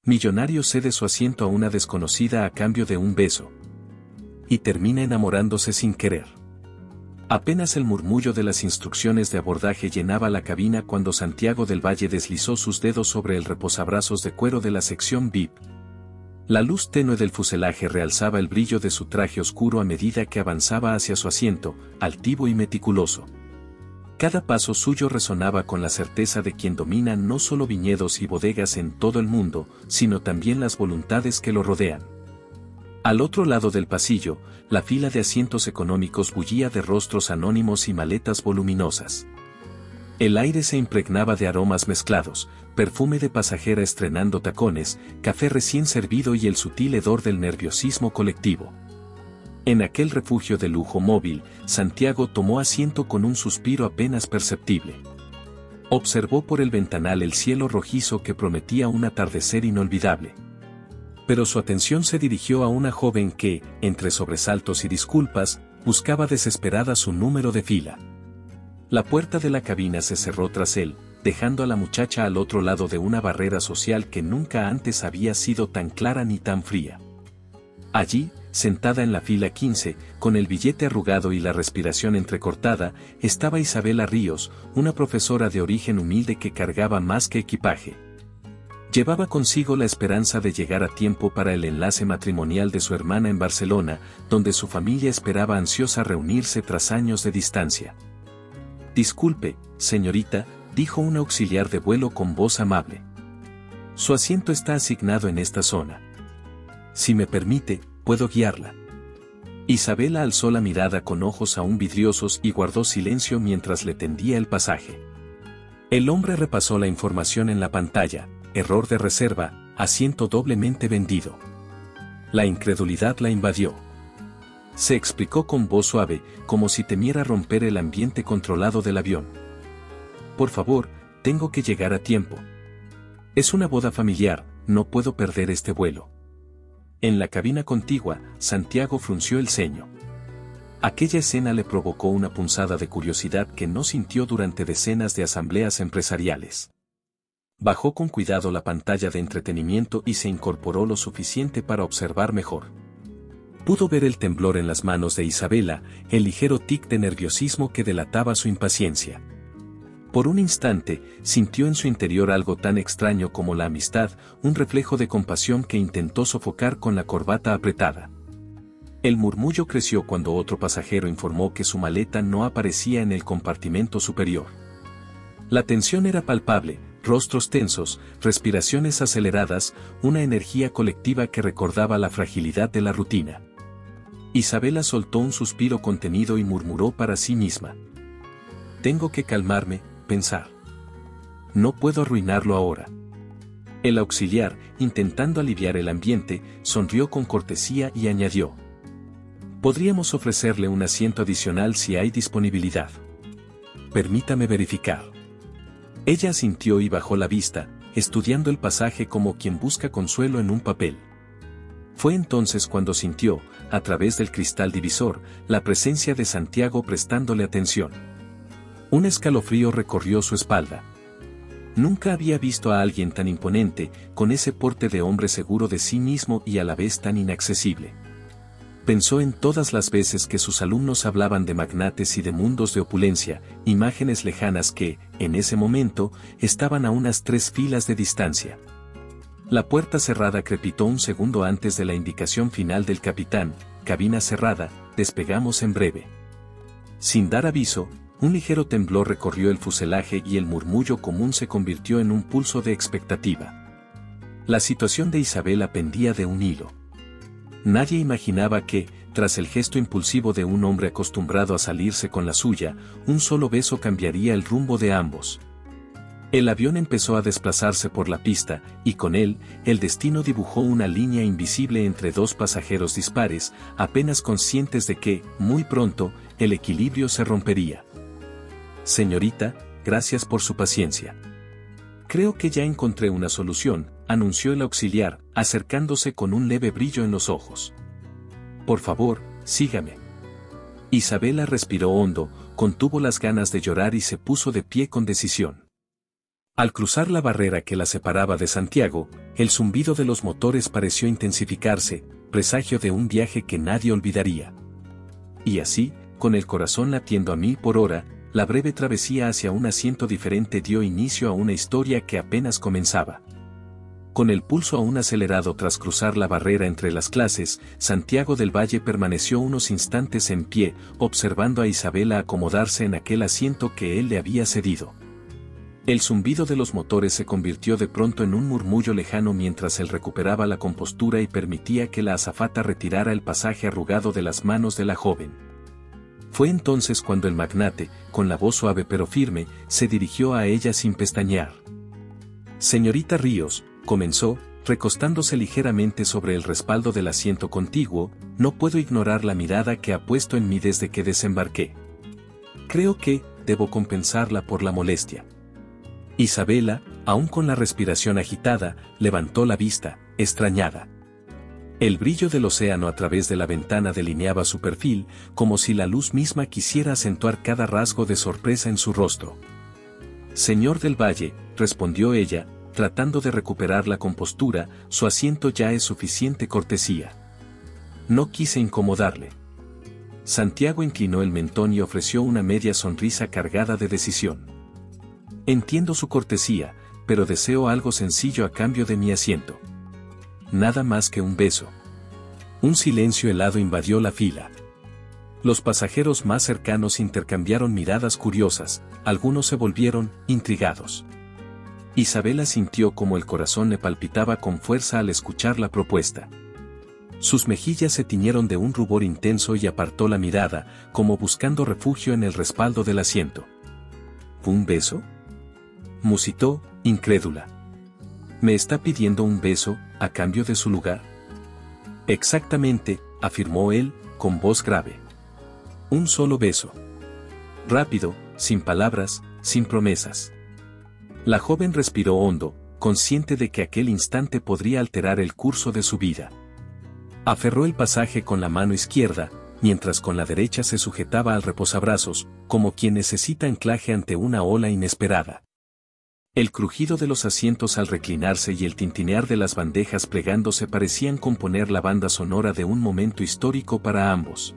Millonario cede su asiento a una desconocida a cambio de un beso. Y termina enamorándose sin querer. Apenas el murmullo de las instrucciones de abordaje llenaba la cabina cuando Santiago del Valle deslizó sus dedos sobre el reposabrazos de cuero de la sección VIP. La luz tenue del fuselaje realzaba el brillo de su traje oscuro a medida que avanzaba hacia su asiento, altivo y meticuloso. Cada paso suyo resonaba con la certeza de quien domina no solo viñedos y bodegas en todo el mundo, sino también las voluntades que lo rodean. Al otro lado del pasillo, la fila de asientos económicos bullía de rostros anónimos y maletas voluminosas. El aire se impregnaba de aromas mezclados, perfume de pasajera estrenando tacones, café recién servido y el sutil hedor del nerviosismo colectivo. En aquel refugio de lujo móvil, Santiago tomó asiento con un suspiro apenas perceptible. Observó por el ventanal el cielo rojizo que prometía un atardecer inolvidable. Pero su atención se dirigió a una joven que, entre sobresaltos y disculpas, buscaba desesperada su número de fila. La puerta de la cabina se cerró tras él, dejando a la muchacha al otro lado de una barrera social que nunca antes había sido tan clara ni tan fría. Allí, sentada en la fila 15, con el billete arrugado y la respiración entrecortada, estaba Isabela Ríos, una profesora de origen humilde que cargaba más que equipaje. Llevaba consigo la esperanza de llegar a tiempo para el enlace matrimonial de su hermana en Barcelona, donde su familia esperaba ansiosa reunirse tras años de distancia. «Disculpe, señorita», dijo un auxiliar de vuelo con voz amable. «Su asiento está asignado en esta zona. Si me permite, puedo guiarla». Isabela alzó la mirada con ojos aún vidriosos y guardó silencio mientras le tendía el pasaje. El hombre repasó la información en la pantalla: error de reserva, asiento doblemente vendido. La incredulidad la invadió. Se explicó con voz suave, como si temiera romper el ambiente controlado del avión. «Por favor, tengo que llegar a tiempo. Es una boda familiar, no puedo perder este vuelo». En la cabina contigua, Santiago frunció el ceño. Aquella escena le provocó una punzada de curiosidad que no sintió durante decenas de asambleas empresariales. Bajó con cuidado la pantalla de entretenimiento y se incorporó lo suficiente para observar mejor. Pudo ver el temblor en las manos de Isabela, el ligero tic de nerviosismo que delataba su impaciencia. Por un instante, sintió en su interior algo tan extraño como la amistad, un reflejo de compasión que intentó sofocar con la corbata apretada. El murmullo creció cuando otro pasajero informó que su maleta no aparecía en el compartimento superior. La tensión era palpable, rostros tensos, respiraciones aceleradas, una energía colectiva que recordaba la fragilidad de la rutina. Isabela soltó un suspiro contenido y murmuró para sí misma: «Tengo que calmarme, pensar. No puedo arruinarlo ahora». El auxiliar, intentando aliviar el ambiente, sonrió con cortesía y añadió: «Podríamos ofrecerle un asiento adicional si hay disponibilidad. Permítame verificar». Ella asintió y bajó la vista, estudiando el pasaje como quien busca consuelo en un papel. Fue entonces cuando sintió, a través del cristal divisor, la presencia de Santiago prestándole atención. Un escalofrío recorrió su espalda. Nunca había visto a alguien tan imponente, con ese porte de hombre seguro de sí mismo y a la vez tan inaccesible. Pensó en todas las veces que sus alumnos hablaban de magnates y de mundos de opulencia, imágenes lejanas que, en ese momento, estaban a unas 3 filas de distancia. La puerta cerrada crepitó un segundo antes de la indicación final del capitán: «Cabina cerrada, despegamos en breve». Sin dar aviso, un ligero temblor recorrió el fuselaje y el murmullo común se convirtió en un pulso de expectativa. La situación de Isabela pendía de un hilo. Nadie imaginaba que, tras el gesto impulsivo de un hombre acostumbrado a salirse con la suya, un solo beso cambiaría el rumbo de ambos. El avión empezó a desplazarse por la pista, y con él, el destino dibujó una línea invisible entre dos pasajeros dispares, apenas conscientes de que, muy pronto, el equilibrio se rompería. «Señorita, gracias por su paciencia. Creo que ya encontré una solución», anunció el auxiliar, acercándose con un leve brillo en los ojos. «Por favor, sígame». Isabela respiró hondo, contuvo las ganas de llorar y se puso de pie con decisión. Al cruzar la barrera que la separaba de Santiago, el zumbido de los motores pareció intensificarse, presagio de un viaje que nadie olvidaría. Y así, con el corazón latiendo a 1000 por hora, la breve travesía hacia un asiento diferente dio inicio a una historia que apenas comenzaba. Con el pulso aún acelerado tras cruzar la barrera entre las clases, Santiago del Valle permaneció unos instantes en pie, observando a Isabela acomodarse en aquel asiento que él le había cedido. El zumbido de los motores se convirtió de pronto en un murmullo lejano mientras él recuperaba la compostura y permitía que la azafata retirara el pasaje arrugado de las manos de la joven. Fue entonces cuando el magnate, con la voz suave pero firme, se dirigió a ella sin pestañear. «Señorita Ríos», comenzó, recostándose ligeramente sobre el respaldo del asiento contiguo, «no puedo ignorar la mirada que ha puesto en mí desde que desembarqué. Creo que debo compensarla por la molestia». Isabela, aún con la respiración agitada, levantó la vista, extrañada. El brillo del océano a través de la ventana delineaba su perfil, como si la luz misma quisiera acentuar cada rasgo de sorpresa en su rostro. «Señor del Valle», respondió ella, tratando de recuperar la compostura, «su asiento ya es suficiente cortesía. No quise incomodarle». Santiago inclinó el mentón y ofreció una media sonrisa cargada de decisión. «Entiendo su cortesía, pero deseo algo sencillo a cambio de mi asiento. Nada más que un beso». Un silencio helado invadió la fila. Los pasajeros más cercanos intercambiaron miradas curiosas, algunos se volvieron intrigados. Isabela sintió como el corazón le palpitaba con fuerza al escuchar la propuesta. Sus mejillas se tiñeron de un rubor intenso y apartó la mirada, como buscando refugio en el respaldo del asiento. «¿Un beso?», musitó, incrédula. «¿Me está pidiendo un beso, a cambio de su lugar?». «Exactamente», afirmó él, con voz grave. «Un solo beso. Rápido, sin palabras, sin promesas». La joven respiró hondo, consciente de que aquel instante podría alterar el curso de su vida. Aferró el pasaje con la mano izquierda, mientras con la derecha se sujetaba al reposabrazos, como quien necesita anclaje ante una ola inesperada. El crujido de los asientos al reclinarse y el tintinear de las bandejas plegándose parecían componer la banda sonora de un momento histórico para ambos.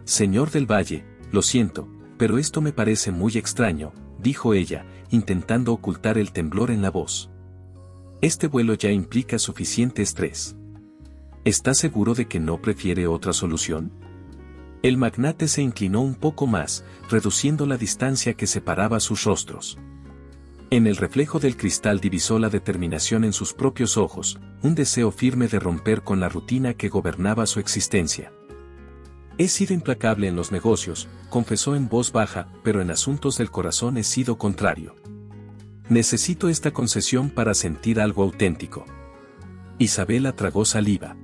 «Señor del Valle, lo siento, pero esto me parece muy extraño», dijo ella, intentando ocultar el temblor en la voz. «Este vuelo ya implica suficiente estrés. ¿Está seguro de que no prefiere otra solución?». El magnate se inclinó un poco más, reduciendo la distancia que separaba sus rostros. En el reflejo del cristal divisó la determinación en sus propios ojos, un deseo firme de romper con la rutina que gobernaba su existencia. «He sido implacable en los negocios», confesó en voz baja, «pero en asuntos del corazón he sido contrario. Necesito esta concesión para sentir algo auténtico». Isabela tragó saliva.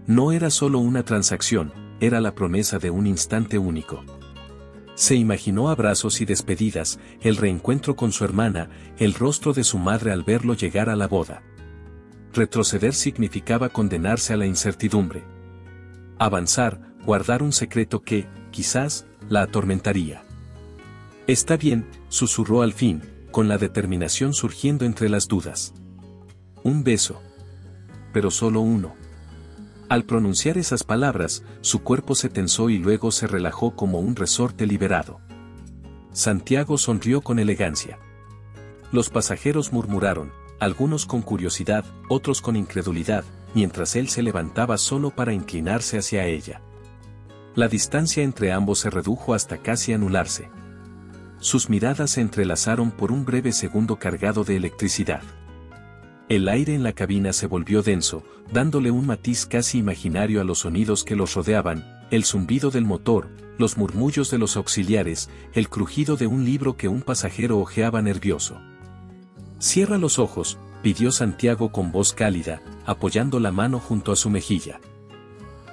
No era solo una transacción, era la promesa de un instante único. Se imaginó abrazos y despedidas, el reencuentro con su hermana, el rostro de su madre al verlo llegar a la boda. Retroceder significaba condenarse a la incertidumbre. Avanzar, guardar un secreto que, quizás, la atormentaría. «Está bien», susurró al fin, con la determinación surgiendo entre las dudas. «Un beso. Pero solo uno». Al pronunciar esas palabras, su cuerpo se tensó y luego se relajó como un resorte liberado. Santiago sonrió con elegancia. Los pasajeros murmuraron, algunos con curiosidad, otros con incredulidad, mientras él se levantaba solo para inclinarse hacia ella. La distancia entre ambos se redujo hasta casi anularse. Sus miradas se entrelazaron por un breve segundo cargado de electricidad. El aire en la cabina se volvió denso, dándole un matiz casi imaginario a los sonidos que los rodeaban, el zumbido del motor, los murmullos de los auxiliares, el crujido de un libro que un pasajero hojeaba nervioso. «Cierra los ojos», pidió Santiago con voz cálida, apoyando la mano junto a su mejilla.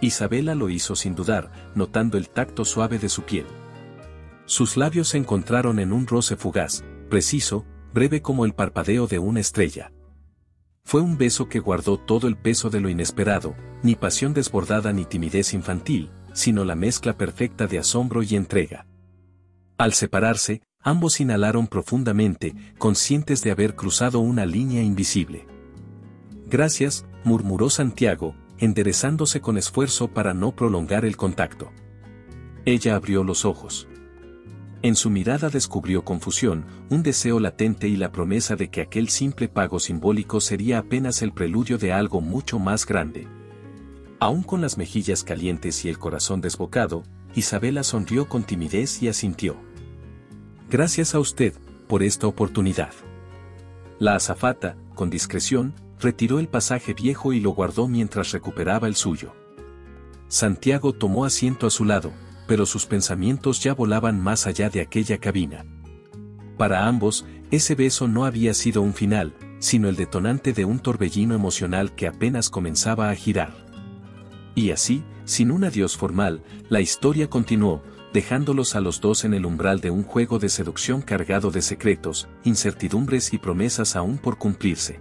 Isabela lo hizo sin dudar, notando el tacto suave de su piel. Sus labios se encontraron en un roce fugaz, preciso, breve como el parpadeo de una estrella. Fue un beso que guardó todo el peso de lo inesperado, ni pasión desbordada ni timidez infantil, sino la mezcla perfecta de asombro y entrega. Al separarse, Ambos inhalaron profundamente, conscientes de haber cruzado una línea invisible. Gracias, murmuró Santiago, enderezándose con esfuerzo para no prolongar el contacto. Ella abrió los ojos. En su mirada descubrió confusión, un deseo latente y la promesa de que aquel simple pago simbólico sería apenas el preludio de algo mucho más grande. Aún con las mejillas calientes y el corazón desbocado, Isabela sonrió con timidez y asintió. Gracias a usted, por esta oportunidad. La azafata, con discreción, retiró el pasaje viejo y lo guardó mientras recuperaba el suyo. Santiago tomó asiento a su lado, pero sus pensamientos ya volaban más allá de aquella cabina. Para ambos, ese beso no había sido un final, sino el detonante de un torbellino emocional que apenas comenzaba a girar. Y así, sin un adiós formal, la historia continuó, dejándolos a los dos en el umbral de un juego de seducción cargado de secretos, incertidumbres y promesas aún por cumplirse.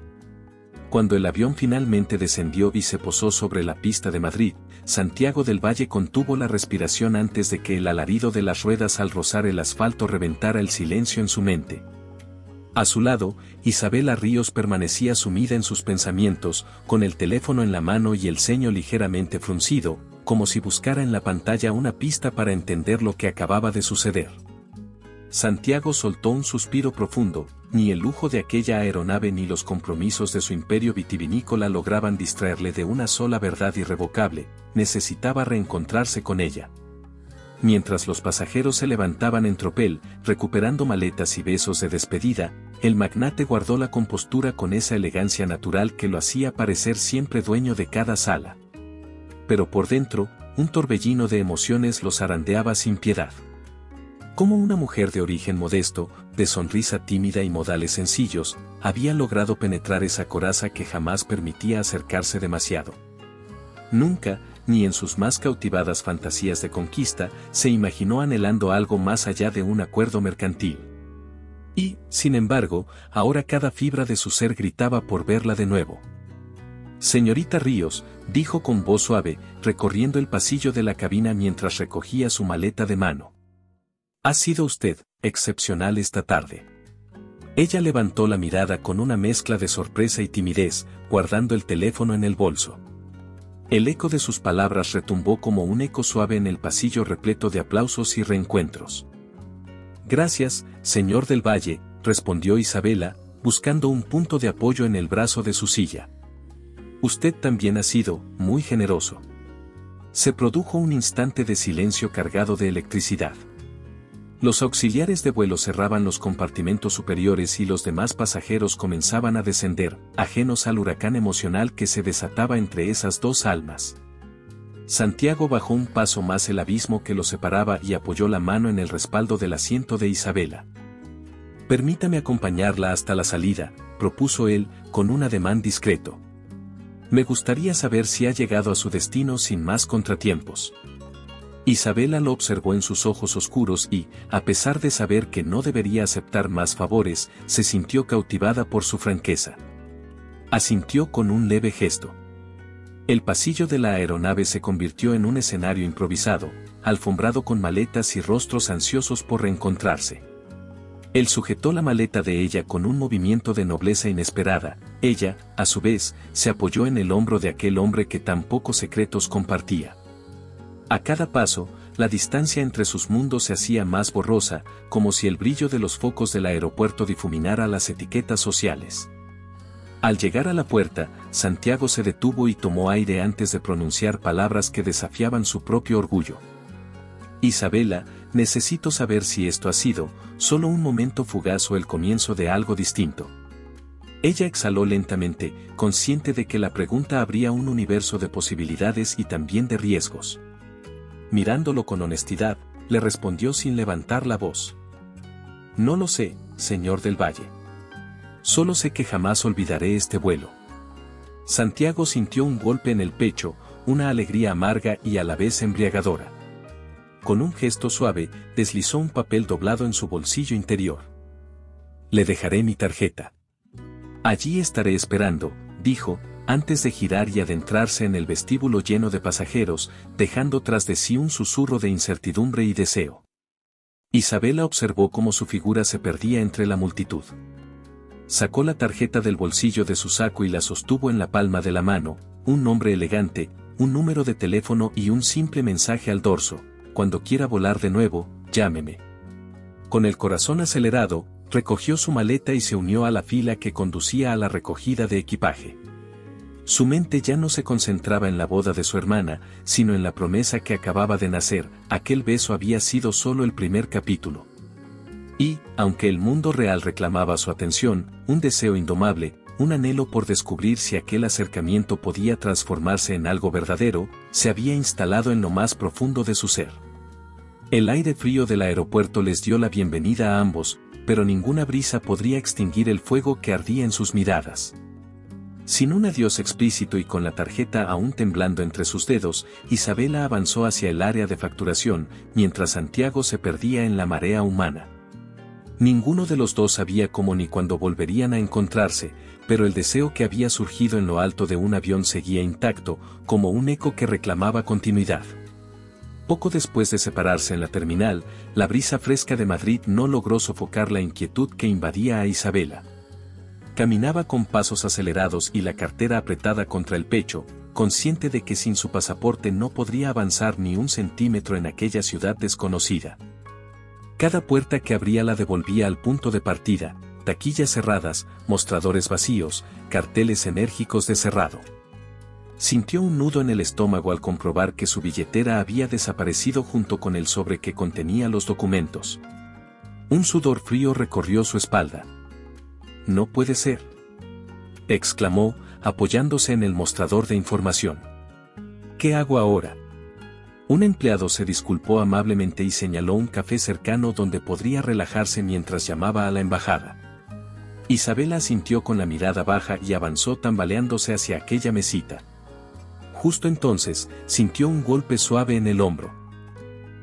Cuando el avión finalmente descendió y se posó sobre la pista de Madrid, Santiago del Valle contuvo la respiración antes de que el alarido de las ruedas al rozar el asfalto reventara el silencio en su mente. A su lado, Isabela Ríos permanecía sumida en sus pensamientos, con el teléfono en la mano y el ceño ligeramente fruncido, como si buscara en la pantalla una pista para entender lo que acababa de suceder. Santiago soltó un suspiro profundo, ni el lujo de aquella aeronave ni los compromisos de su imperio vitivinícola lograban distraerle de una sola verdad irrevocable: necesitaba reencontrarse con ella. Mientras los pasajeros se levantaban en tropel, recuperando maletas y besos de despedida, el magnate guardó la compostura con esa elegancia natural que lo hacía parecer siempre dueño de cada sala. Pero por dentro, un torbellino de emociones lo zarandeaba sin piedad. Cómo una mujer de origen modesto, de sonrisa tímida y modales sencillos, había logrado penetrar esa coraza que jamás permitía acercarse demasiado. Nunca, ni en sus más cautivadas fantasías de conquista, se imaginó anhelando algo más allá de un acuerdo mercantil. Y, sin embargo, ahora cada fibra de su ser gritaba por verla de nuevo. Señorita Ríos, dijo con voz suave, recorriendo el pasillo de la cabina mientras recogía su maleta de mano. Ha sido usted excepcional esta tarde. Ella levantó la mirada con una mezcla de sorpresa y timidez, guardando el teléfono en el bolso. El eco de sus palabras retumbó como un eco suave en el pasillo repleto de aplausos y reencuentros. Gracias, señor del Valle, respondió Isabela, buscando un punto de apoyo en el brazo de su silla. Usted también ha sido muy generoso. Se produjo un instante de silencio cargado de electricidad. Los auxiliares de vuelo cerraban los compartimentos superiores y los demás pasajeros comenzaban a descender, ajenos al huracán emocional que se desataba entre esas dos almas. Santiago bajó un paso más el abismo que los separaba y apoyó la mano en el respaldo del asiento de Isabela. Permítame acompañarla hasta la salida, propuso él, con un ademán discreto. Me gustaría saber si ha llegado a su destino sin más contratiempos. Isabela lo observó en sus ojos oscuros y, a pesar de saber que no debería aceptar más favores, se sintió cautivada por su franqueza. Asintió con un leve gesto. El pasillo de la aeronave se convirtió en un escenario improvisado, alfombrado con maletas y rostros ansiosos por reencontrarse. Él sujetó la maleta de ella con un movimiento de nobleza inesperada. Ella, a su vez, se apoyó en el hombro de aquel hombre que tan pocos secretos compartía. A cada paso, la distancia entre sus mundos se hacía más borrosa, como si el brillo de los focos del aeropuerto difuminara las etiquetas sociales. Al llegar a la puerta, Santiago se detuvo y tomó aire antes de pronunciar palabras que desafiaban su propio orgullo. Isabela, necesito saber si esto ha sido solo un momento fugaz o el comienzo de algo distinto. Ella exhaló lentamente, consciente de que la pregunta abría un universo de posibilidades y también de riesgos. Mirándolo con honestidad, le respondió sin levantar la voz. No lo sé, señor del Valle. Solo sé que jamás olvidaré este vuelo. Santiago sintió un golpe en el pecho, una alegría amarga y a la vez embriagadora. Con un gesto suave, deslizó un papel doblado en su bolsillo interior. Le dejaré mi tarjeta. Allí estaré esperando, dijo, antes de girar y adentrarse en el vestíbulo lleno de pasajeros, dejando tras de sí un susurro de incertidumbre y deseo. Isabela observó cómo su figura se perdía entre la multitud. Sacó la tarjeta del bolsillo de su saco y la sostuvo en la palma de la mano, un nombre elegante, un número de teléfono y un simple mensaje al dorso: cuando quiera volar de nuevo, llámeme. Con el corazón acelerado, recogió su maleta y se unió a la fila que conducía a la recogida de equipaje. Su mente ya no se concentraba en la boda de su hermana, sino en la promesa que acababa de nacer. Aquel beso había sido solo el primer capítulo. Y, aunque el mundo real reclamaba su atención, un deseo indomable, un anhelo por descubrir si aquel acercamiento podía transformarse en algo verdadero, se había instalado en lo más profundo de su ser. El aire frío del aeropuerto les dio la bienvenida a ambos, pero ninguna brisa podría extinguir el fuego que ardía en sus miradas. Sin un adiós explícito y con la tarjeta aún temblando entre sus dedos, Isabela avanzó hacia el área de facturación, mientras Santiago se perdía en la marea humana. Ninguno de los dos sabía cómo ni cuándo volverían a encontrarse, pero el deseo que había surgido en lo alto de un avión seguía intacto, como un eco que reclamaba continuidad. Poco después de separarse en la terminal, la brisa fresca de Madrid no logró sofocar la inquietud que invadía a Isabela. Caminaba con pasos acelerados y la cartera apretada contra el pecho, consciente de que sin su pasaporte no podría avanzar ni un centímetro en aquella ciudad desconocida. Cada puerta que abría la devolvía al punto de partida: taquillas cerradas, mostradores vacíos, carteles enérgicos de cerrado. Sintió un nudo en el estómago al comprobar que su billetera había desaparecido junto con el sobre que contenía los documentos. Un sudor frío recorrió su espalda. «No puede ser», exclamó, apoyándose en el mostrador de información. «¿Qué hago ahora?». Un empleado se disculpó amablemente y señaló un café cercano donde podría relajarse mientras llamaba a la embajada. Isabela asintió con la mirada baja y avanzó tambaleándose hacia aquella mesita. Justo entonces, sintió un golpe suave en el hombro.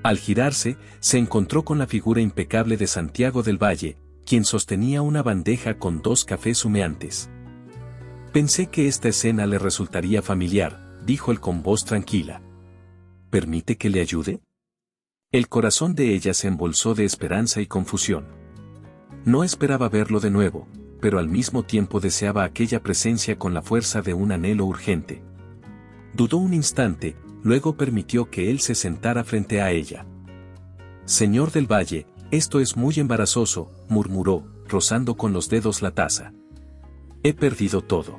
Al girarse, se encontró con la figura impecable de Santiago del Valle, quien sostenía una bandeja con 2 cafés humeantes. «Pensé que esta escena le resultaría familiar», dijo él con voz tranquila. «¿Permite que le ayude?». El corazón de ella se embolsó de esperanza y confusión. No esperaba verlo de nuevo, pero al mismo tiempo deseaba aquella presencia con la fuerza de un anhelo urgente. Dudó un instante, luego permitió que él se sentara frente a ella. «Señor del Valle, esto es muy embarazoso», murmuró, rozando con los dedos la taza. «He perdido todo.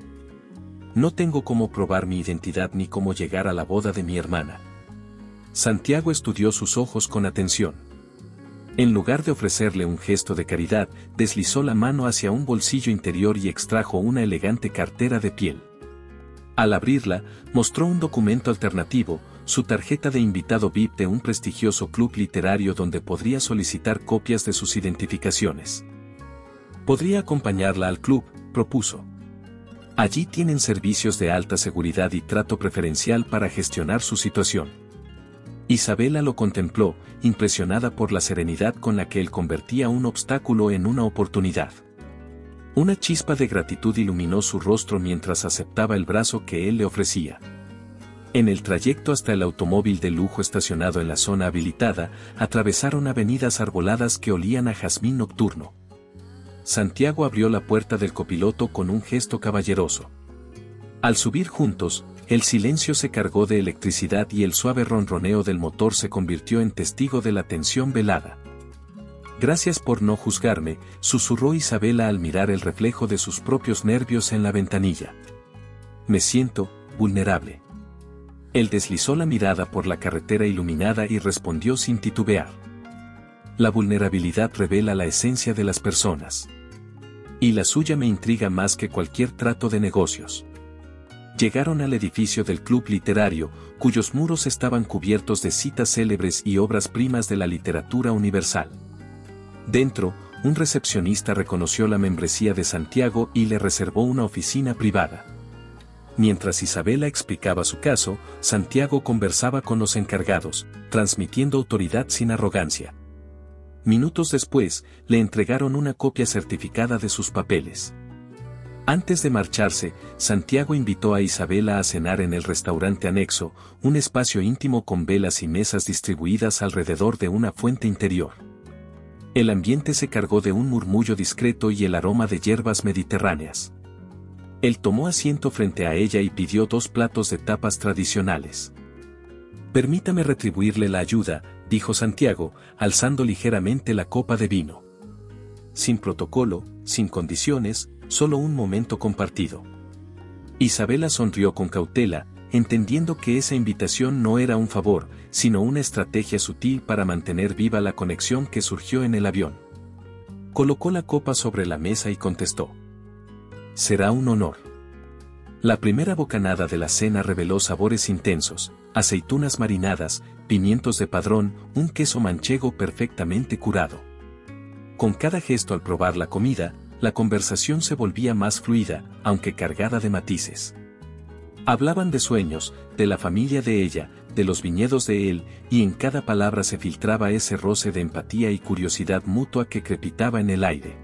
No tengo cómo probar mi identidad ni cómo llegar a la boda de mi hermana». Santiago estudió sus ojos con atención. En lugar de ofrecerle un gesto de caridad, deslizó la mano hacia un bolsillo interior y extrajo una elegante cartera de piel. Al abrirla, mostró un documento alternativo, su tarjeta de invitado VIP de un prestigioso club literario donde podría solicitar copias de sus identificaciones. «Podría acompañarla al club», propuso. «Allí tienen servicios de alta seguridad y trato preferencial para gestionar su situación». Isabela lo contempló, impresionada por la serenidad con la que él convertía un obstáculo en una oportunidad. Una chispa de gratitud iluminó su rostro mientras aceptaba el brazo que él le ofrecía. En el trayecto hasta el automóvil de lujo estacionado en la zona habilitada, atravesaron avenidas arboladas que olían a jazmín nocturno. Santiago abrió la puerta del copiloto con un gesto caballeroso. Al subir juntos, el silencio se cargó de electricidad y el suave ronroneo del motor se convirtió en testigo de la tensión velada. «Gracias por no juzgarme», susurró Isabela al mirar el reflejo de sus propios nervios en la ventanilla. «Me siento vulnerable». Él deslizó la mirada por la carretera iluminada y respondió sin titubear. «La vulnerabilidad revela la esencia de las personas. Y la suya me intriga más que cualquier trato de negocios». Llegaron al edificio del club literario, cuyos muros estaban cubiertos de citas célebres y obras primas de la literatura universal. Dentro, un recepcionista reconoció la membresía de Santiago y le reservó una oficina privada. Mientras Isabela explicaba su caso, Santiago conversaba con los encargados, transmitiendo autoridad sin arrogancia. Minutos después, le entregaron una copia certificada de sus papeles. Antes de marcharse, Santiago invitó a Isabela a cenar en el restaurante anexo, un espacio íntimo con velas y mesas distribuidas alrededor de una fuente interior. El ambiente se cargó de un murmullo discreto y el aroma de hierbas mediterráneas. Él tomó asiento frente a ella y pidió 2 platos de tapas tradicionales. «Permítame retribuirle la ayuda», dijo Santiago, alzando ligeramente la copa de vino. Sin protocolo, sin condiciones, solo un momento compartido. Isabela sonrió con cautela, entendiendo que esa invitación no era un favor, sino una estrategia sutil para mantener viva la conexión que surgió en el avión. Colocó la copa sobre la mesa y contestó: «Será un honor». La primera bocanada de la cena reveló sabores intensos: aceitunas marinadas, pimientos de padrón, un queso manchego perfectamente curado. Con cada gesto al probar la comida, la conversación se volvía más fluida, aunque cargada de matices. Hablaban de sueños, de la familia de ella, de los viñedos de él, y en cada palabra se filtraba ese roce de empatía y curiosidad mutua que crepitaba en el aire.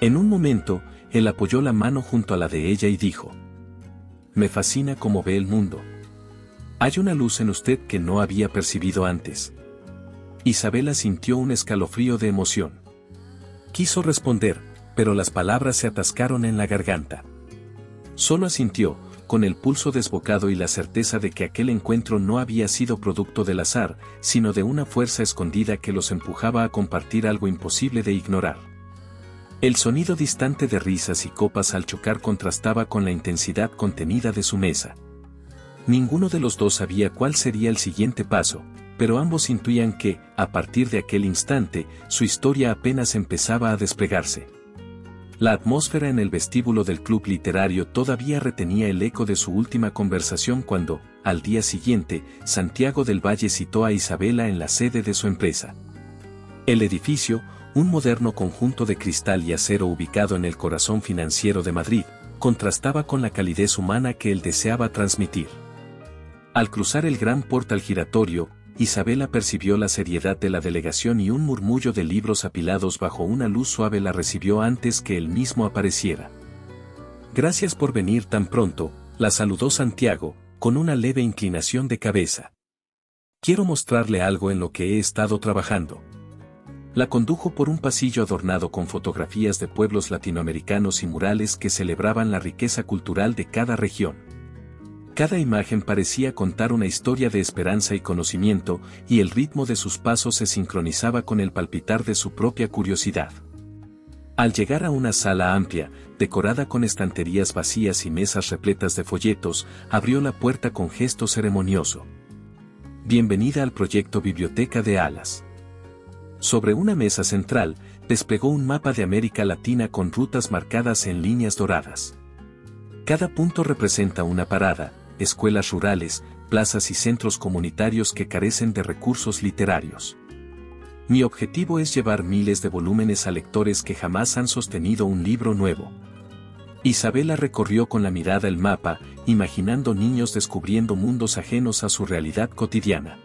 En un momento, él apoyó la mano junto a la de ella y dijo: «Me fascina cómo ve el mundo. Hay una luz en usted que no había percibido antes». Isabela sintió un escalofrío de emoción. Quiso responder, pero las palabras se atascaron en la garganta. Solo asintió, con el pulso desbocado y la certeza de que aquel encuentro no había sido producto del azar, sino de una fuerza escondida que los empujaba a compartir algo imposible de ignorar. El sonido distante de risas y copas al chocar contrastaba con la intensidad contenida de su mesa. Ninguno de los dos sabía cuál sería el siguiente paso, pero ambos intuían que, a partir de aquel instante, su historia apenas empezaba a desplegarse. La atmósfera en el vestíbulo del club literario todavía retenía el eco de su última conversación cuando, al día siguiente, Santiago del Valle citó a Isabela en la sede de su empresa. El edificio, un moderno conjunto de cristal y acero ubicado en el corazón financiero de Madrid, contrastaba con la calidez humana que él deseaba transmitir. Al cruzar el gran portal giratorio, Isabela percibió la seriedad de la delegación y un murmullo de libros apilados bajo una luz suave la recibió antes que él mismo apareciera. «Gracias por venir tan pronto», la saludó Santiago, con una leve inclinación de cabeza. «Quiero mostrarle algo en lo que he estado trabajando». La condujo por un pasillo adornado con fotografías de pueblos latinoamericanos y murales que celebraban la riqueza cultural de cada región. Cada imagen parecía contar una historia de esperanza y conocimiento, y el ritmo de sus pasos se sincronizaba con el palpitar de su propia curiosidad. Al llegar a una sala amplia, decorada con estanterías vacías y mesas repletas de folletos, abrió la puerta con gesto ceremonioso. «Bienvenida al proyecto Biblioteca de Alas». Sobre una mesa central, desplegó un mapa de América Latina con rutas marcadas en líneas doradas. Cada punto representa una parada, escuelas rurales, plazas y centros comunitarios que carecen de recursos literarios. Mi objetivo es llevar miles de volúmenes a lectores que jamás han sostenido un libro nuevo. Isabela recorrió con la mirada el mapa, imaginando niños descubriendo mundos ajenos a su realidad cotidiana.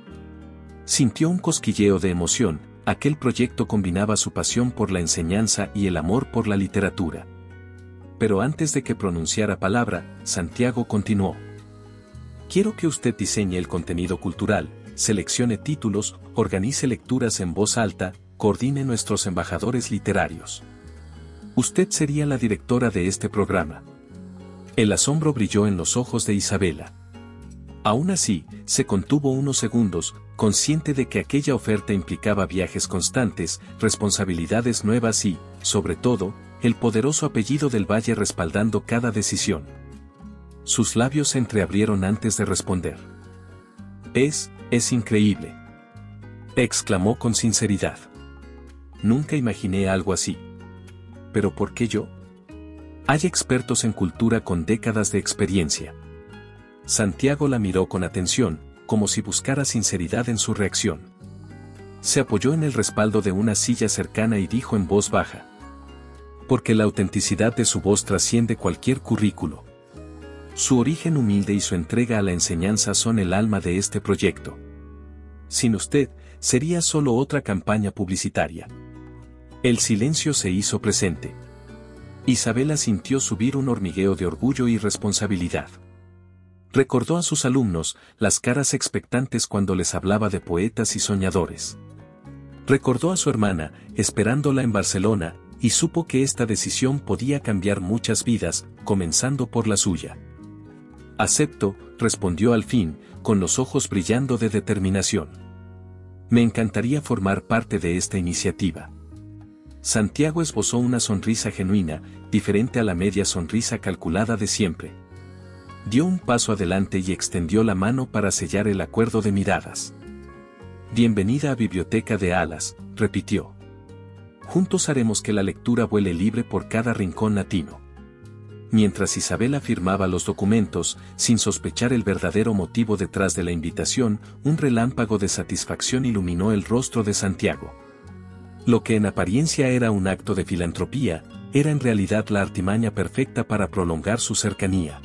Sintió un cosquilleo de emoción. Aquel proyecto combinaba su pasión por la enseñanza y el amor por la literatura. Pero antes de que pronunciara palabra, Santiago continuó: «Quiero que usted diseñe el contenido cultural, seleccione títulos, organice lecturas en voz alta, coordine nuestros embajadores literarios. Usted sería la directora de este programa». El asombro brilló en los ojos de Isabela. Aún así, se contuvo unos segundos, consciente de que aquella oferta implicaba viajes constantes, responsabilidades nuevas y, sobre todo, el poderoso apellido del Valle respaldando cada decisión. Sus labios se entreabrieron antes de responder. Es increíble», exclamó con sinceridad. «Nunca imaginé algo así. ¿Pero por qué yo? Hay expertos en cultura con décadas de experiencia». Santiago la miró con atención, como si buscara sinceridad en su reacción. Se apoyó en el respaldo de una silla cercana y dijo en voz baja: «Porque la autenticidad de su voz trasciende cualquier currículo. Su origen humilde y su entrega a la enseñanza son el alma de este proyecto. Sin usted, sería solo otra campaña publicitaria». El silencio se hizo presente. Isabela sintió subir un hormigueo de orgullo y responsabilidad. Recordó a sus alumnos, las caras expectantes cuando les hablaba de poetas y soñadores. Recordó a su hermana, esperándola en Barcelona, y supo que esta decisión podía cambiar muchas vidas, comenzando por la suya. Acepto, respondió al fin, con los ojos brillando de determinación. Me encantaría formar parte de esta iniciativa. Santiago esbozó una sonrisa genuina, diferente a la media sonrisa calculada de siempre. Dio un paso adelante y extendió la mano para sellar el acuerdo de miradas. Bienvenida a Biblioteca de Alas, repitió. Juntos haremos que la lectura vuele libre por cada rincón latino. Mientras Isabela firmaba los documentos, sin sospechar el verdadero motivo detrás de la invitación, un relámpago de satisfacción iluminó el rostro de Santiago. Lo que en apariencia era un acto de filantropía, era en realidad la artimaña perfecta para prolongar su cercanía.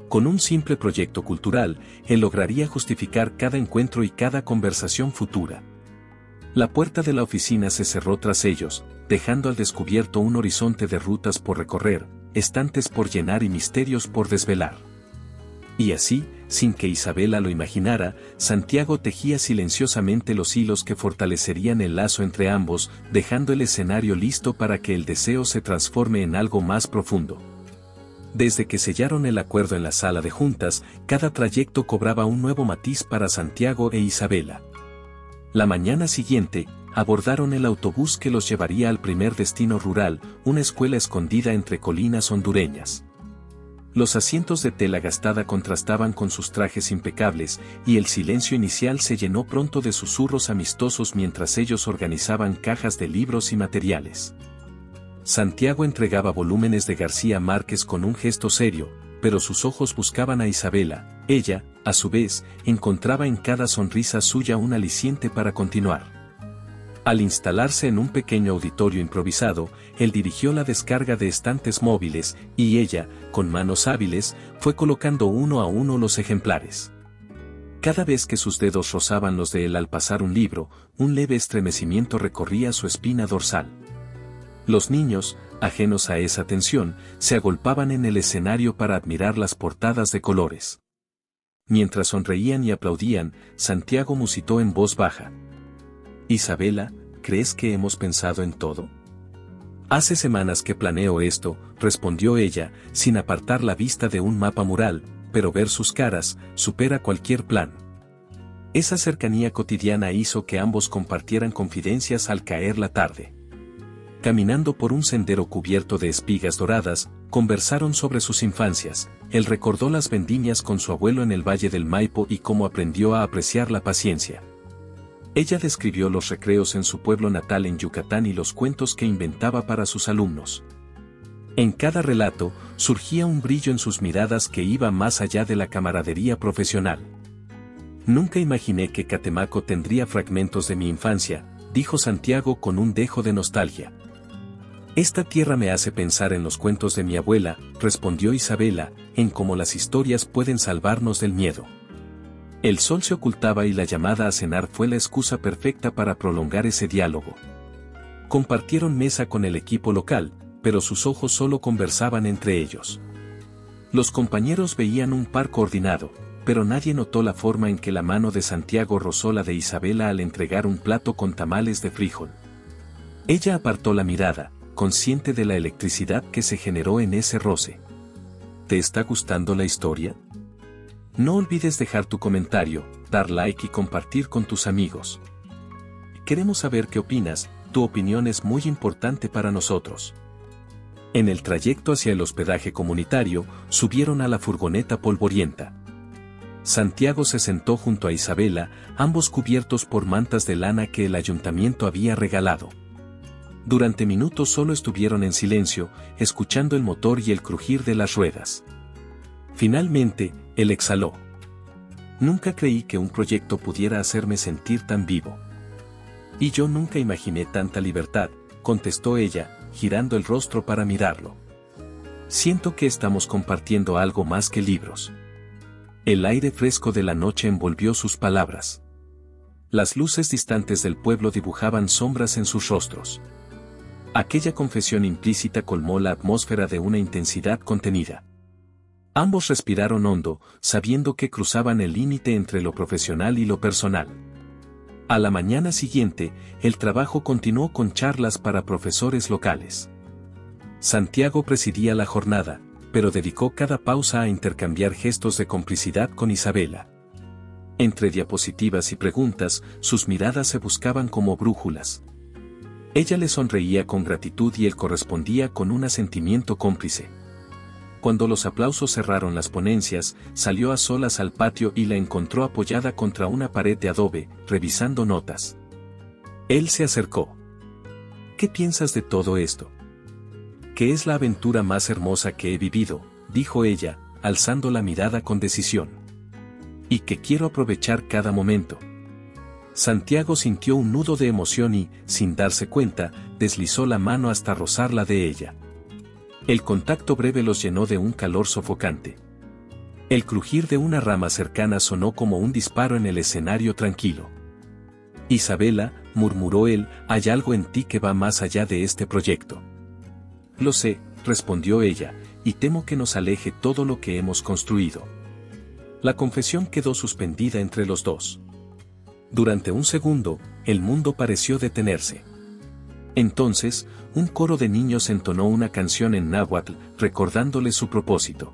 Con un simple proyecto cultural, él lograría justificar cada encuentro y cada conversación futura. La puerta de la oficina se cerró tras ellos, dejando al descubierto un horizonte de rutas por recorrer, estantes por llenar y misterios por desvelar. Y así, sin que Isabela lo imaginara, Santiago tejía silenciosamente los hilos que fortalecerían el lazo entre ambos, dejando el escenario listo para que el deseo se transforme en algo más profundo. Desde que sellaron el acuerdo en la sala de juntas, cada trayecto cobraba un nuevo matiz para Santiago e Isabela. La mañana siguiente, abordaron el autobús que los llevaría al primer destino rural, una escuela escondida entre colinas hondureñas. Los asientos de tela gastada contrastaban con sus trajes impecables, y el silencio inicial se llenó pronto de susurros amistosos mientras ellos organizaban cajas de libros y materiales. Santiago entregaba volúmenes de García Márquez con un gesto serio, pero sus ojos buscaban a Isabela. Ella, a su vez, encontraba en cada sonrisa suya un aliciente para continuar. Al instalarse en un pequeño auditorio improvisado, él dirigió la descarga de estantes móviles, y ella, con manos hábiles, fue colocando uno a uno los ejemplares. Cada vez que sus dedos rozaban los de él al pasar un libro, un leve estremecimiento recorría su espina dorsal. Los niños, ajenos a esa tensión, se agolpaban en el escenario para admirar las portadas de colores. Mientras sonreían y aplaudían, Santiago musitó en voz baja. Isabela, ¿crees que hemos pensado en todo? Hace semanas que planeo esto, respondió ella, sin apartar la vista de un mapa mural, pero ver sus caras, supera cualquier plan. Esa cercanía cotidiana hizo que ambos compartieran confidencias al caer la tarde. Caminando por un sendero cubierto de espigas doradas, conversaron sobre sus infancias. Él recordó las vendimias con su abuelo en el Valle del Maipo y cómo aprendió a apreciar la paciencia. Ella describió los recreos en su pueblo natal en Yucatán y los cuentos que inventaba para sus alumnos. En cada relato, surgía un brillo en sus miradas que iba más allá de la camaradería profesional. Nunca imaginé que Catemaco tendría fragmentos de mi infancia, dijo Santiago con un dejo de nostalgia. Esta tierra me hace pensar en los cuentos de mi abuela, respondió Isabela, en cómo las historias pueden salvarnos del miedo. El sol se ocultaba y la llamada a cenar fue la excusa perfecta para prolongar ese diálogo. Compartieron mesa con el equipo local, pero sus ojos solo conversaban entre ellos. Los compañeros veían un par coordinado, pero nadie notó la forma en que la mano de Santiago rozó la de Isabela al entregar un plato con tamales de frijol. Ella apartó la mirada, consciente de la electricidad que se generó en ese roce. ¿Te está gustando la historia? No olvides dejar tu comentario, dar like y compartir con tus amigos. Queremos saber qué opinas, tu opinión es muy importante para nosotros. En el trayecto hacia el hospedaje comunitario, subieron a la furgoneta polvorienta. Santiago se sentó junto a Isabela, ambos cubiertos por mantas de lana que el ayuntamiento había regalado. Durante minutos solo estuvieron en silencio, escuchando el motor y el crujir de las ruedas. Finalmente, él exhaló. Nunca creí que un proyecto pudiera hacerme sentir tan vivo. Y yo nunca imaginé tanta libertad, contestó ella, girando el rostro para mirarlo. Siento que estamos compartiendo algo más que libros. El aire fresco de la noche envolvió sus palabras. Las luces distantes del pueblo dibujaban sombras en sus rostros. Aquella confesión implícita colmó la atmósfera de una intensidad contenida. Ambos respiraron hondo, sabiendo que cruzaban el límite entre lo profesional y lo personal. A la mañana siguiente, el trabajo continuó con charlas para profesores locales. Santiago presidía la jornada, pero dedicó cada pausa a intercambiar gestos de complicidad con Isabela. Entre diapositivas y preguntas, sus miradas se buscaban como brújulas. Ella le sonreía con gratitud y él correspondía con un asentimiento cómplice. Cuando los aplausos cerraron las ponencias, salió a solas al patio y la encontró apoyada contra una pared de adobe, revisando notas. Él se acercó. ¿Qué piensas de todo esto? Que es la aventura más hermosa que he vivido, dijo ella, alzando la mirada con decisión. Y que quiero aprovechar cada momento. Santiago sintió un nudo de emoción y, sin darse cuenta, deslizó la mano hasta rozarla de ella. El contacto breve los llenó de un calor sofocante. El crujir de una rama cercana sonó como un disparo en el escenario tranquilo. Isabela, murmuró él, hay algo en ti que va más allá de este proyecto. Lo sé, respondió ella, y temo que nos aleje todo lo que hemos construido. La confesión quedó suspendida entre los dos. Durante un segundo, el mundo pareció detenerse. Entonces, un coro de niños entonó una canción en náhuatl, recordándole su propósito.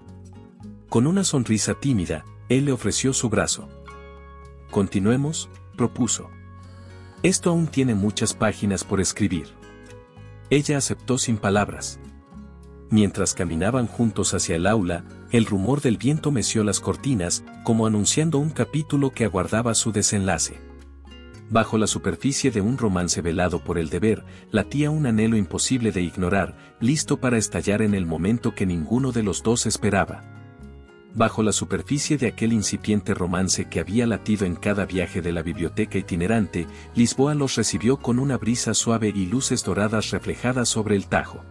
Con una sonrisa tímida, él le ofreció su brazo. Continuemos, propuso. Esto aún tiene muchas páginas por escribir. Ella aceptó sin palabras. Mientras caminaban juntos hacia el aula, el rumor del viento meció las cortinas, como anunciando un capítulo que aguardaba su desenlace. Bajo la superficie de un romance velado por el deber, latía un anhelo imposible de ignorar, listo para estallar en el momento que ninguno de los dos esperaba. Bajo la superficie de aquel incipiente romance que había latido en cada viaje de la biblioteca itinerante, Lisboa los recibió con una brisa suave y luces doradas reflejadas sobre el Tajo.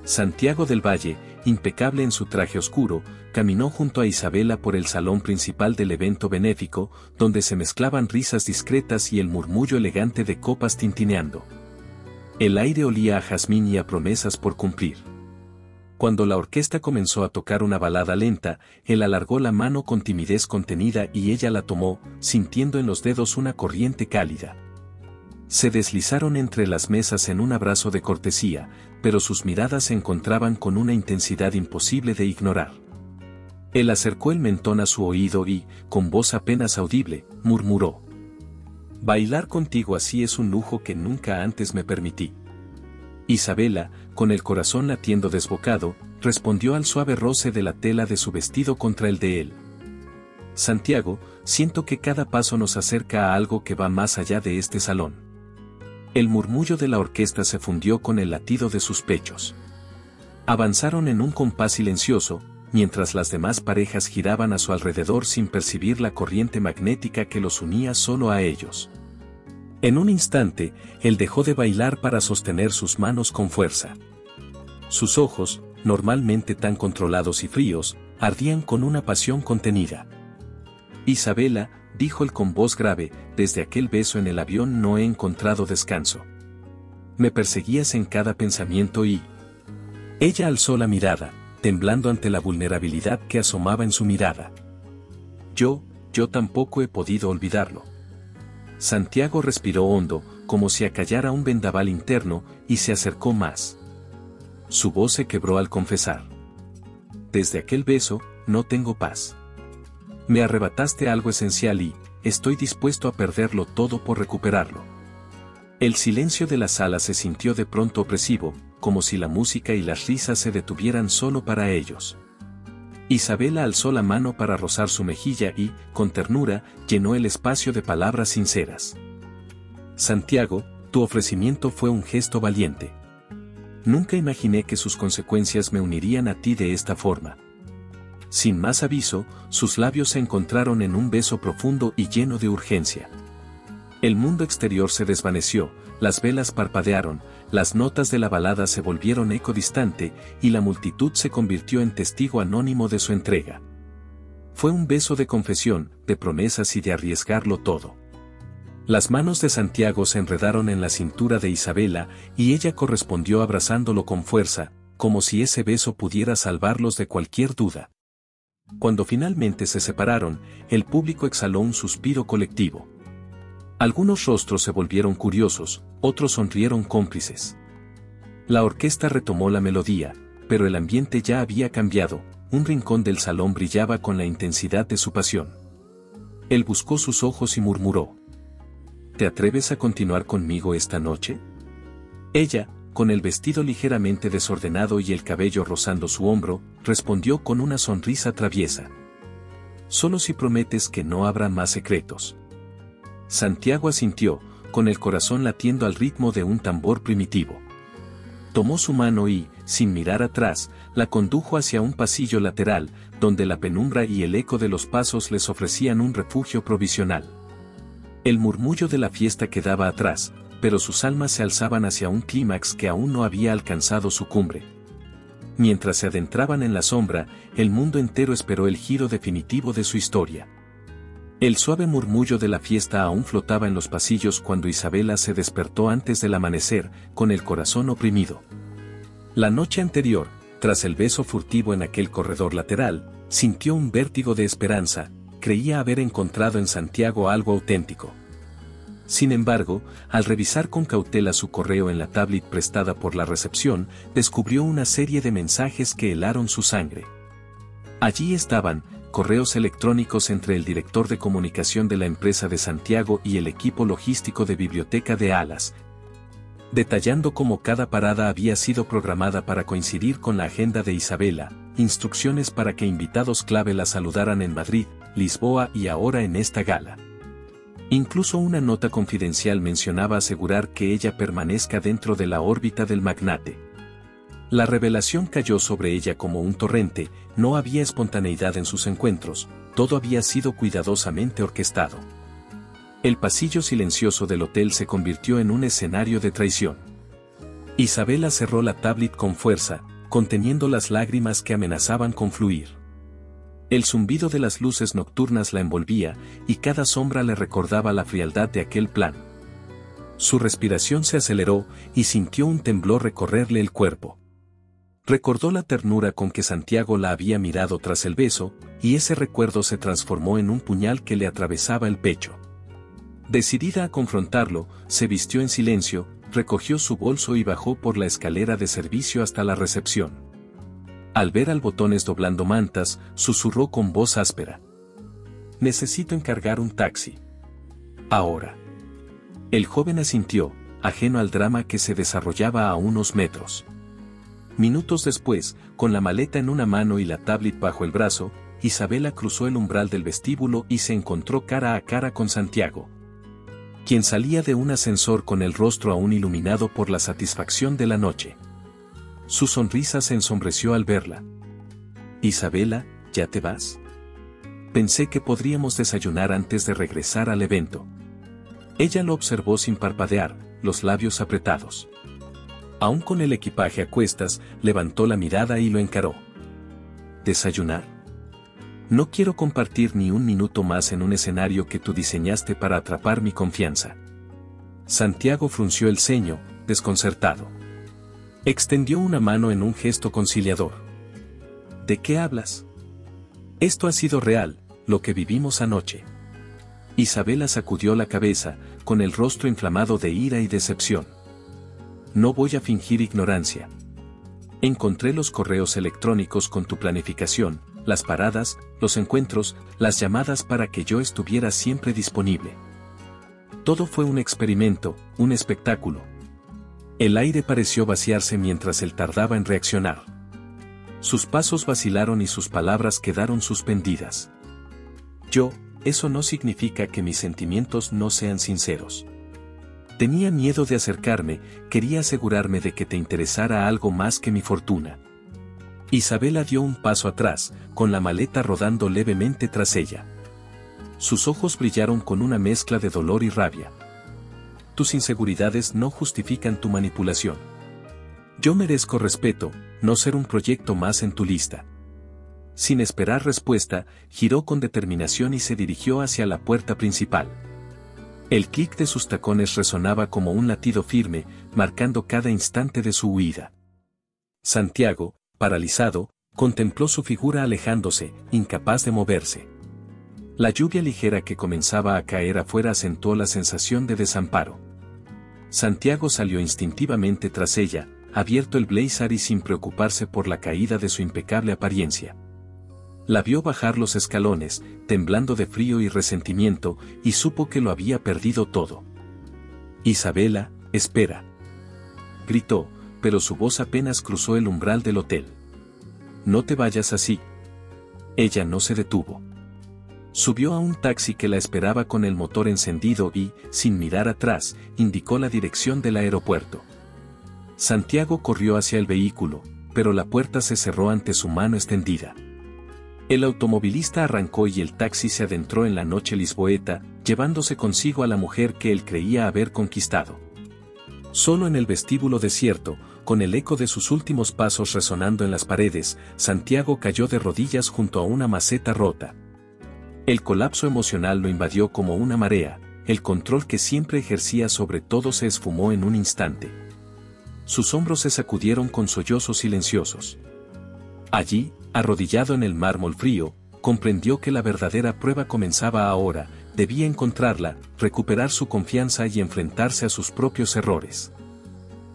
Santiago del Valle, impecable en su traje oscuro, caminó junto a Isabela por el salón principal del evento benéfico, donde se mezclaban risas discretas y el murmullo elegante de copas tintineando. El aire olía a jazmín y a promesas por cumplir. Cuando la orquesta comenzó a tocar una balada lenta, él alargó la mano con timidez contenida y ella la tomó, sintiendo en los dedos una corriente cálida. Se deslizaron entre las mesas en un abrazo de cortesía, pero sus miradas se encontraban con una intensidad imposible de ignorar. Él acercó el mentón a su oído y, con voz apenas audible, murmuró: «Bailar contigo así es un lujo que nunca antes me permití». Isabela, con el corazón latiendo desbocado, respondió al suave roce de la tela de su vestido contra el de él. «Santiago, siento que cada paso nos acerca a algo que va más allá de este salón». El murmullo de la orquesta se fundió con el latido de sus pechos. Avanzaron en un compás silencioso, mientras las demás parejas giraban a su alrededor sin percibir la corriente magnética que los unía solo a ellos. En un instante, él dejó de bailar para sostener sus manos con fuerza. Sus ojos, normalmente tan controlados y fríos, ardían con una pasión contenida. «Isabela», dijo él con voz grave, «desde aquel beso en el avión no he encontrado descanso. Me perseguías en cada pensamiento y...». Ella alzó la mirada, temblando ante la vulnerabilidad que asomaba en su mirada. Yo tampoco he podido olvidarlo». Santiago respiró hondo, como si acallara un vendaval interno, y se acercó más. Su voz se quebró al confesar: «Desde aquel beso, no tengo paz. Me arrebataste algo esencial y, estoy dispuesto a perderlo todo por recuperarlo». El silencio de la sala se sintió de pronto opresivo, como si la música y las risas se detuvieran solo para ellos. Isabela alzó la mano para rozar su mejilla y, con ternura, llenó el espacio de palabras sinceras. «Santiago, tu ofrecimiento fue un gesto valiente. Nunca imaginé que sus consecuencias me unirían a ti de esta forma». Sin más aviso, sus labios se encontraron en un beso profundo y lleno de urgencia. El mundo exterior se desvaneció, las velas parpadearon, las notas de la balada se volvieron eco distante, y la multitud se convirtió en testigo anónimo de su entrega. Fue un beso de confesión, de promesas y de arriesgarlo todo. Las manos de Santiago se enredaron en la cintura de Isabela, y ella correspondió abrazándolo con fuerza, como si ese beso pudiera salvarlos de cualquier duda. Cuando finalmente se separaron, el público exhaló un suspiro colectivo. Algunos rostros se volvieron curiosos, otros sonrieron cómplices. La orquesta retomó la melodía, pero el ambiente ya había cambiado, un rincón del salón brillaba con la intensidad de su pasión. Él buscó sus ojos y murmuró: ¿Te atreves a continuar conmigo esta noche? Ella, con el vestido ligeramente desordenado y el cabello rozando su hombro, respondió con una sonrisa traviesa: Solo si prometes que no habrá más secretos. Santiago asintió, con el corazón latiendo al ritmo de un tambor primitivo. Tomó su mano y, sin mirar atrás, la condujo hacia un pasillo lateral, donde la penumbra y el eco de los pasos les ofrecían un refugio provisional. El murmullo de la fiesta quedaba atrás, pero sus almas se alzaban hacia un clímax que aún no había alcanzado su cumbre. Mientras se adentraban en la sombra, el mundo entero esperó el giro definitivo de su historia. El suave murmullo de la fiesta aún flotaba en los pasillos cuando Isabela se despertó antes del amanecer, con el corazón oprimido. La noche anterior, tras el beso furtivo en aquel corredor lateral, sintió un vértigo de esperanza, creía haber encontrado en Santiago algo auténtico. Sin embargo, al revisar con cautela su correo en la tablet prestada por la recepción, descubrió una serie de mensajes que helaron su sangre. Allí estaban, correos electrónicos entre el director de comunicación de la empresa de Santiago y el equipo logístico de Biblioteca de Alas, detallando cómo cada parada había sido programada para coincidir con la agenda de Isabela, instrucciones para que invitados clave la saludaran en Madrid, Lisboa y ahora en esta gala. Incluso una nota confidencial mencionaba asegurar que ella permanezca dentro de la órbita del magnate. La revelación cayó sobre ella como un torrente, no había espontaneidad en sus encuentros, todo había sido cuidadosamente orquestado. El pasillo silencioso del hotel se convirtió en un escenario de traición. Isabela cerró la tablet con fuerza, conteniendo las lágrimas que amenazaban confluir. El zumbido de las luces nocturnas la envolvía, y cada sombra le recordaba la frialdad de aquel plan. Su respiración se aceleró, y sintió un temblor recorrerle el cuerpo. Recordó la ternura con que Santiago la había mirado tras el beso, y ese recuerdo se transformó en un puñal que le atravesaba el pecho. Decidida a confrontarlo, se vistió en silencio, recogió su bolso y bajó por la escalera de servicio hasta la recepción. Al ver al Botones doblando mantas, susurró con voz áspera: «Necesito encargar un taxi. Ahora». El joven asintió, ajeno al drama que se desarrollaba a unos metros. Minutos después, con la maleta en una mano y la tablet bajo el brazo, Isabela cruzó el umbral del vestíbulo y se encontró cara a cara con Santiago, quien salía de un ascensor con el rostro aún iluminado por la satisfacción de la noche. Su sonrisa se ensombreció al verla. «Isabela, ¿ya te vas? Pensé que podríamos desayunar antes de regresar al evento». Ella lo observó sin parpadear, los labios apretados. Aún con el equipaje a cuestas, levantó la mirada y lo encaró. ¿Desayunar? No quiero compartir ni un minuto más en un escenario que tú diseñaste para atrapar mi confianza. Santiago frunció el ceño, desconcertado. Extendió una mano en un gesto conciliador. ¿De qué hablas? Esto ha sido real, lo que vivimos anoche. Isabela sacudió la cabeza, con el rostro inflamado de ira y decepción. No voy a fingir ignorancia. Encontré los correos electrónicos con tu planificación, las paradas, los encuentros, las llamadas para que yo estuviera siempre disponible. Todo fue un experimento, un espectáculo. El aire pareció vaciarse mientras él tardaba en reaccionar. Sus pasos vacilaron y sus palabras quedaron suspendidas. Eso no significa que mis sentimientos no sean sinceros. Tenía miedo de acercarme, quería asegurarme de que te interesara algo más que mi fortuna. Isabela dio un paso atrás, con la maleta rodando levemente tras ella. Sus ojos brillaron con una mezcla de dolor y rabia. Tus inseguridades no justifican tu manipulación. Yo merezco respeto, no ser un proyecto más en tu lista. Sin esperar respuesta, giró con determinación y se dirigió hacia la puerta principal. El clic de sus tacones resonaba como un latido firme, marcando cada instante de su huida. Santiago, paralizado, contempló su figura alejándose, incapaz de moverse. La lluvia ligera que comenzaba a caer afuera acentuó la sensación de desamparo. Santiago salió instintivamente tras ella, abierto el blazer y sin preocuparse por la caída de su impecable apariencia. La vio bajar los escalones, temblando de frío y resentimiento, y supo que lo había perdido todo. «Isabela, espera», gritó, pero su voz apenas cruzó el umbral del hotel. «No te vayas así». Ella no se detuvo. Subió a un taxi que la esperaba con el motor encendido y, sin mirar atrás, indicó la dirección del aeropuerto. Santiago corrió hacia el vehículo, pero la puerta se cerró ante su mano extendida. El automovilista arrancó y el taxi se adentró en la noche lisboeta, llevándose consigo a la mujer que él creía haber conquistado. Solo en el vestíbulo desierto, con el eco de sus últimos pasos resonando en las paredes, Santiago cayó de rodillas junto a una maceta rota. El colapso emocional lo invadió como una marea, el control que siempre ejercía sobre todo se esfumó en un instante. Sus hombros se sacudieron con sollozos silenciosos. Allí, arrodillado en el mármol frío, comprendió que la verdadera prueba comenzaba ahora, debía encontrarla, recuperar su confianza y enfrentarse a sus propios errores.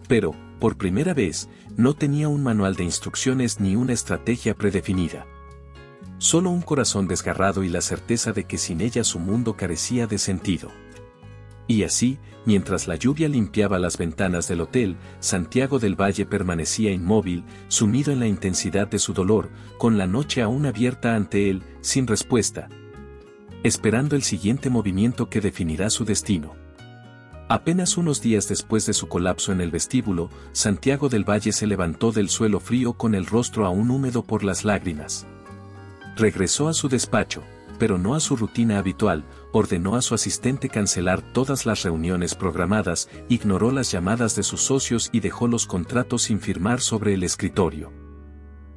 Pero, por primera vez, no tenía un manual de instrucciones ni una estrategia predefinida. Solo un corazón desgarrado y la certeza de que sin ella su mundo carecía de sentido. Y así, mientras la lluvia limpiaba las ventanas del hotel, Santiago del Valle permanecía inmóvil, sumido en la intensidad de su dolor, con la noche aún abierta ante él, sin respuesta, esperando el siguiente movimiento que definirá su destino. Apenas unos días después de su colapso en el vestíbulo, Santiago del Valle se levantó del suelo frío con el rostro aún húmedo por las lágrimas. Regresó a su despacho, pero no a su rutina habitual, ordenó a su asistente cancelar todas las reuniones programadas, ignoró las llamadas de sus socios y dejó los contratos sin firmar sobre el escritorio.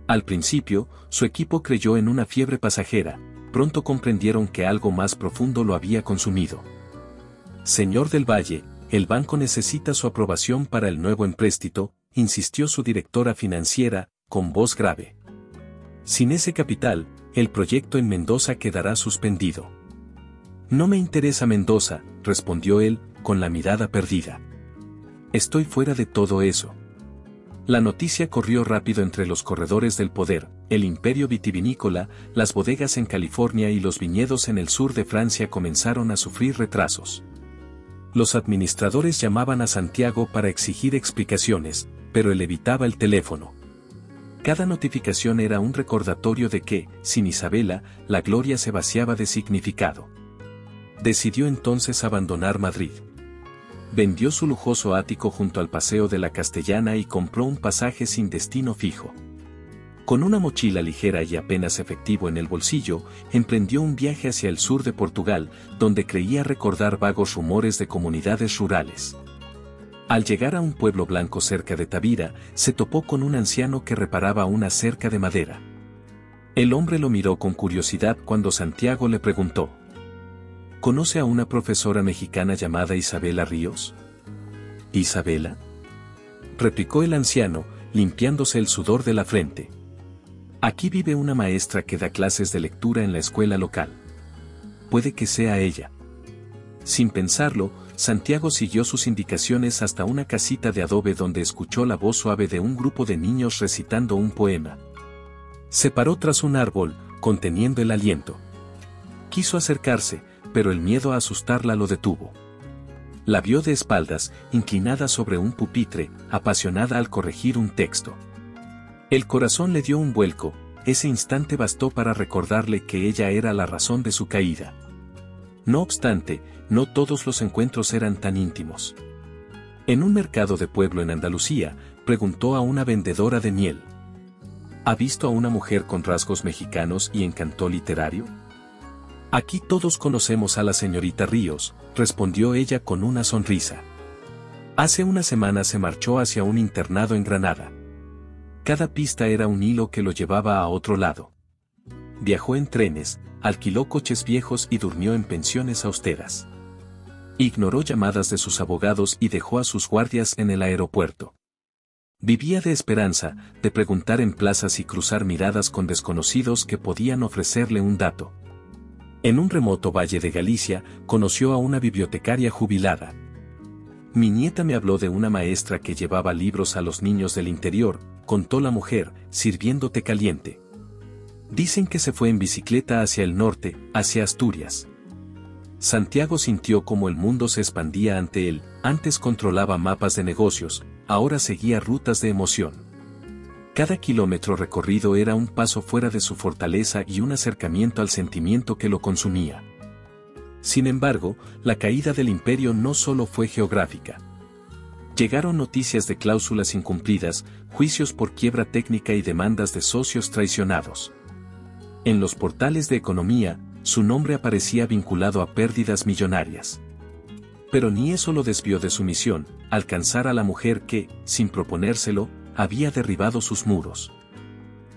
Al principio, su equipo creyó en una fiebre pasajera, pronto comprendieron que algo más profundo lo había consumido. «Señor del Valle, el banco necesita su aprobación para el nuevo empréstito», insistió su directora financiera, con voz grave. «Sin ese capital, el proyecto en Mendoza quedará suspendido». «No me interesa Mendoza», respondió él, con la mirada perdida. «Estoy fuera de todo eso». La noticia corrió rápido entre los corredores del poder, el imperio vitivinícola, las bodegas en California y los viñedos en el sur de Francia comenzaron a sufrir retrasos. Los administradores llamaban a Santiago para exigir explicaciones, pero él evitaba el teléfono. Cada notificación era un recordatorio de que, sin Isabela, la gloria se vaciaba de significado. Decidió entonces abandonar Madrid. Vendió su lujoso ático junto al Paseo de la Castellana y compró un pasaje sin destino fijo. Con una mochila ligera y apenas efectivo en el bolsillo, emprendió un viaje hacia el sur de Portugal, donde creía recordar vagos rumores de comunidades rurales. Al llegar a un pueblo blanco cerca de Tavira, se topó con un anciano que reparaba una cerca de madera. El hombre lo miró con curiosidad cuando Santiago le preguntó: ¿conoce a una profesora mexicana llamada Isabela Ríos? ¿Isabela?, replicó el anciano, limpiándose el sudor de la frente. Aquí vive una maestra que da clases de lectura en la escuela local. Puede que sea ella. Sin pensarlo, Santiago siguió sus indicaciones hasta una casita de adobe donde escuchó la voz suave de un grupo de niños recitando un poema. Se paró tras un árbol, conteniendo el aliento. Quiso acercarse, pero el miedo a asustarla lo detuvo. La vio de espaldas, inclinada sobre un pupitre, apasionada al corregir un texto. El corazón le dio un vuelco, ese instante bastó para recordarle que ella era la razón de su caída. No obstante, no todos los encuentros eran tan íntimos. En un mercado de pueblo en Andalucía, preguntó a una vendedora de miel: ¿ha visto a una mujer con rasgos mexicanos y encanto literario? Aquí todos conocemos a la señorita Ríos, respondió ella con una sonrisa. Hace una semana se marchó hacia un internado en Granada. Cada pista era un hilo que lo llevaba a otro lado. Viajó en trenes, alquiló coches viejos y durmió en pensiones austeras. Ignoró llamadas de sus abogados y dejó a sus guardias en el aeropuerto. Vivía de esperanza, de preguntar en plazas y cruzar miradas con desconocidos que podían ofrecerle un dato. En un remoto valle de Galicia, conoció a una bibliotecaria jubilada. Mi nieta me habló de una maestra que llevaba libros a los niños del interior, contó la mujer, sirviendo té caliente. Dicen que se fue en bicicleta hacia el norte, hacia Asturias. Santiago sintió como el mundo se expandía ante él, antes controlaba mapas de negocios, ahora seguía rutas de emoción. Cada kilómetro recorrido era un paso fuera de su fortaleza y un acercamiento al sentimiento que lo consumía. Sin embargo, la caída del imperio no solo fue geográfica. Llegaron noticias de cláusulas incumplidas, juicios por quiebra técnica y demandas de socios traicionados. En los portales de economía, su nombre aparecía vinculado a pérdidas millonarias. Pero ni eso lo desvió de su misión, alcanzar a la mujer que, sin proponérselo, había derribado sus muros.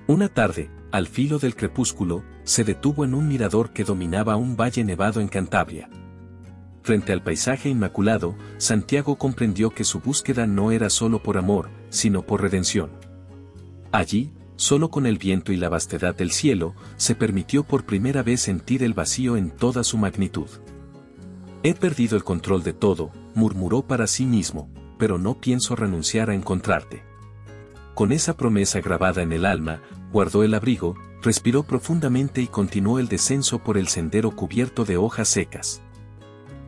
Una tarde, al filo del crepúsculo, se detuvo en un mirador que dominaba un valle nevado en Cantabria. Frente al paisaje inmaculado, Santiago comprendió que su búsqueda no era solo por amor, sino por redención. Allí, solo con el viento y la vastedad del cielo, se permitió por primera vez sentir el vacío en toda su magnitud. He perdido el control de todo, murmuró para sí mismo, pero no pienso renunciar a encontrarte. Con esa promesa grabada en el alma, guardó el abrigo, respiró profundamente y continuó el descenso por el sendero cubierto de hojas secas.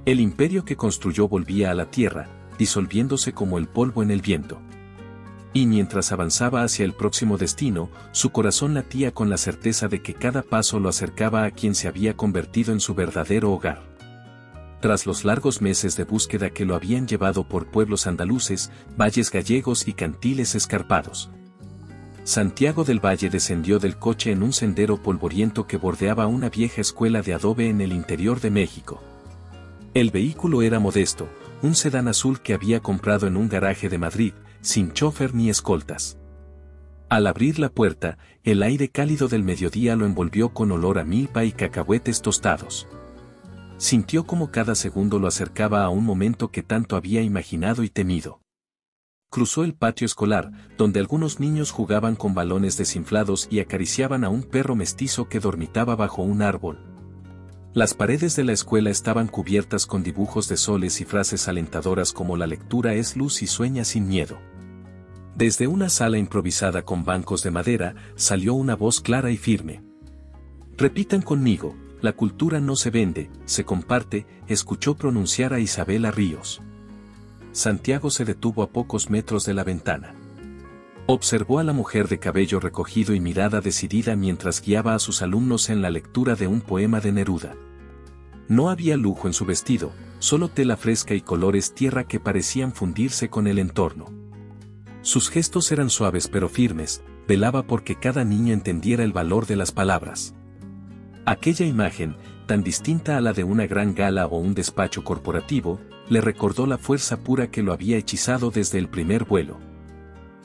El imperio que construyó volvía a la tierra, disolviéndose como el polvo en el viento. Y mientras avanzaba hacia el próximo destino, su corazón latía con la certeza de que cada paso lo acercaba a quien se había convertido en su verdadero hogar. Tras los largos meses de búsqueda que lo habían llevado por pueblos andaluces, valles gallegos y cantiles escarpados, Santiago del Valle descendió del coche en un sendero polvoriento que bordeaba una vieja escuela de adobe en el interior de México. El vehículo era modesto, un sedán azul que había comprado en un garaje de Madrid, sin chofer ni escoltas. Al abrir la puerta, el aire cálido del mediodía lo envolvió con olor a milpa y cacahuetes tostados. Sintió como cada segundo lo acercaba a un momento que tanto había imaginado y temido. Cruzó el patio escolar, donde algunos niños jugaban con balones desinflados y acariciaban a un perro mestizo que dormitaba bajo un árbol. Las paredes de la escuela estaban cubiertas con dibujos de soles y frases alentadoras como la lectura es luz y sueña sin miedo. Desde una sala improvisada con bancos de madera, salió una voz clara y firme. Repitan conmigo, la cultura no se vende, se comparte, escuchó pronunciar a Isabela Ríos. Santiago se detuvo a pocos metros de la ventana. Observó a la mujer de cabello recogido y mirada decidida mientras guiaba a sus alumnos en la lectura de un poema de Neruda. No había lujo en su vestido, solo tela fresca y colores tierra que parecían fundirse con el entorno. Sus gestos eran suaves pero firmes, velaba porque cada niño entendiera el valor de las palabras. Aquella imagen, tan distinta a la de una gran gala o un despacho corporativo, le recordó la fuerza pura que lo había hechizado desde el primer vuelo.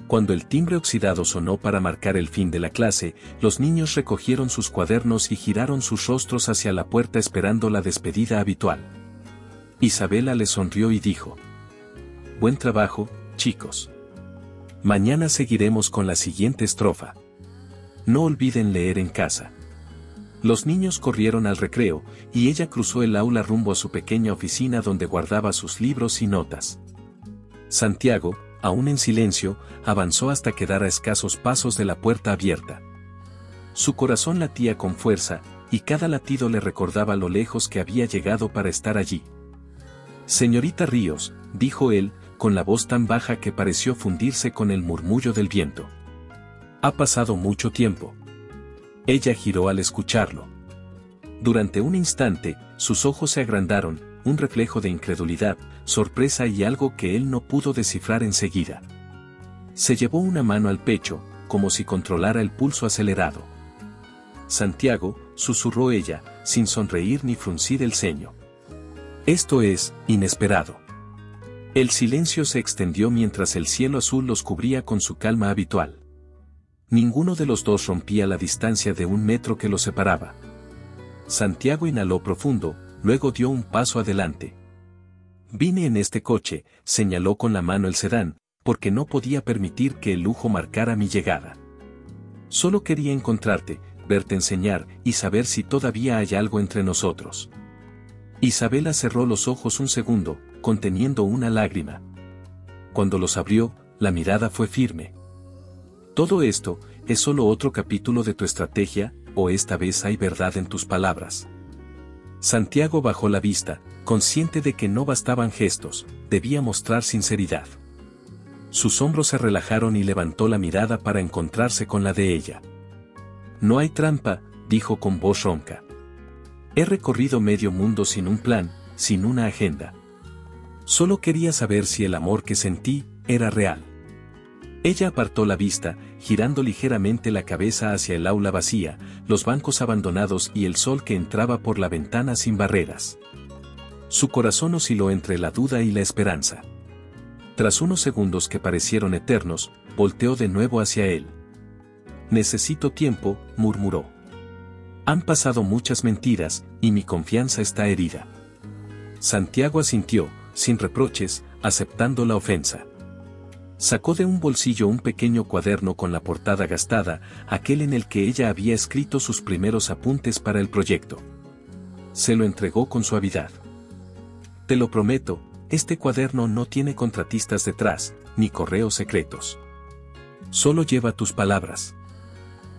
Cuando el timbre oxidado sonó para marcar el fin de la clase, los niños recogieron sus cuadernos y giraron sus rostros hacia la puerta esperando la despedida habitual. Isabela les sonrió y dijo: «Buen trabajo, chicos. Mañana seguiremos con la siguiente estrofa. No olviden leer en casa». Los niños corrieron al recreo, y ella cruzó el aula rumbo a su pequeña oficina donde guardaba sus libros y notas. Santiago, aún en silencio, avanzó hasta quedar a escasos pasos de la puerta abierta. Su corazón latía con fuerza, y cada latido le recordaba lo lejos que había llegado para estar allí. «Señorita Ríos», dijo él, con la voz tan baja que pareció fundirse con el murmullo del viento. «Ha pasado mucho tiempo». Ella giró al escucharlo. Durante un instante, sus ojos se agrandaron, un reflejo de incredulidad, sorpresa y algo que él no pudo descifrar enseguida. Se llevó una mano al pecho, como si controlara el pulso acelerado. «Santiago», susurró ella, sin sonreír ni fruncir el ceño. «Esto es inesperado». El silencio se extendió mientras el cielo azul los cubría con su calma habitual. Ninguno de los dos rompía la distancia de 1 metro que los separaba. Santiago inhaló profundo, luego dio un paso adelante. «Vine en este coche», señaló con la mano el sedán, «porque no podía permitir que el lujo marcara mi llegada. Solo quería encontrarte, verte enseñar y saber si todavía hay algo entre nosotros. Isabela cerró los ojos un segundo, conteniendo una lágrima. Cuando los abrió, la mirada fue firme. ¿Todo esto es solo otro capítulo de tu estrategia, o esta vez hay verdad en tus palabras? Santiago bajó la vista, consciente de que no bastaban gestos, debía mostrar sinceridad. Sus hombros se relajaron y levantó la mirada para encontrarse con la de ella. No hay trampa, dijo con voz ronca. He recorrido medio mundo sin un plan, sin una agenda. Solo quería saber si el amor que sentí era real. Ella apartó la vista, girando ligeramente la cabeza hacia el aula vacía, los bancos abandonados y el sol que entraba por la ventana sin barreras. Su corazón osciló entre la duda y la esperanza. Tras unos segundos que parecieron eternos, volteó de nuevo hacia él. Necesito tiempo, murmuró. Han pasado muchas mentiras, y mi confianza está herida. Santiago asintió, sin reproches, aceptando la ofensa. Sacó de un bolsillo un pequeño cuaderno con la portada gastada, aquel en el que ella había escrito sus primeros apuntes para el proyecto. Se lo entregó con suavidad. Te lo prometo, este cuaderno no tiene contratistas detrás, ni correos secretos. Solo lleva tus palabras.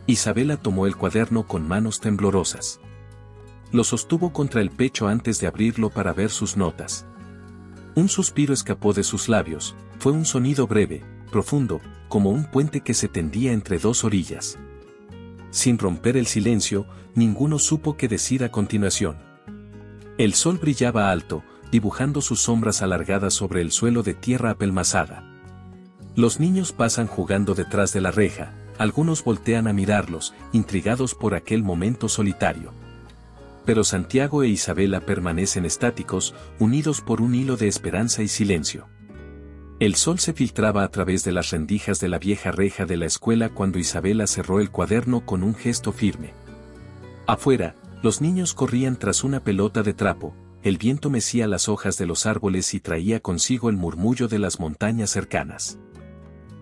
Isabela tomó el cuaderno con manos temblorosas. Lo sostuvo contra el pecho antes de abrirlo para ver sus notas. Un suspiro escapó de sus labios, fue un sonido breve, profundo, como un puente que se tendía entre dos orillas. Sin romper el silencio, ninguno supo qué decir a continuación. El sol brillaba alto, dibujando sus sombras alargadas sobre el suelo de tierra apelmazada. Los niños pasan jugando detrás de la reja, algunos voltean a mirarlos, intrigados por aquel momento solitario. Pero Santiago e Isabela permanecen estáticos, unidos por un hilo de esperanza y silencio. El sol se filtraba a través de las rendijas de la vieja reja de la escuela cuando Isabela cerró el cuaderno con un gesto firme. Afuera, los niños corrían tras una pelota de trapo, el viento mecía las hojas de los árboles y traía consigo el murmullo de las montañas cercanas.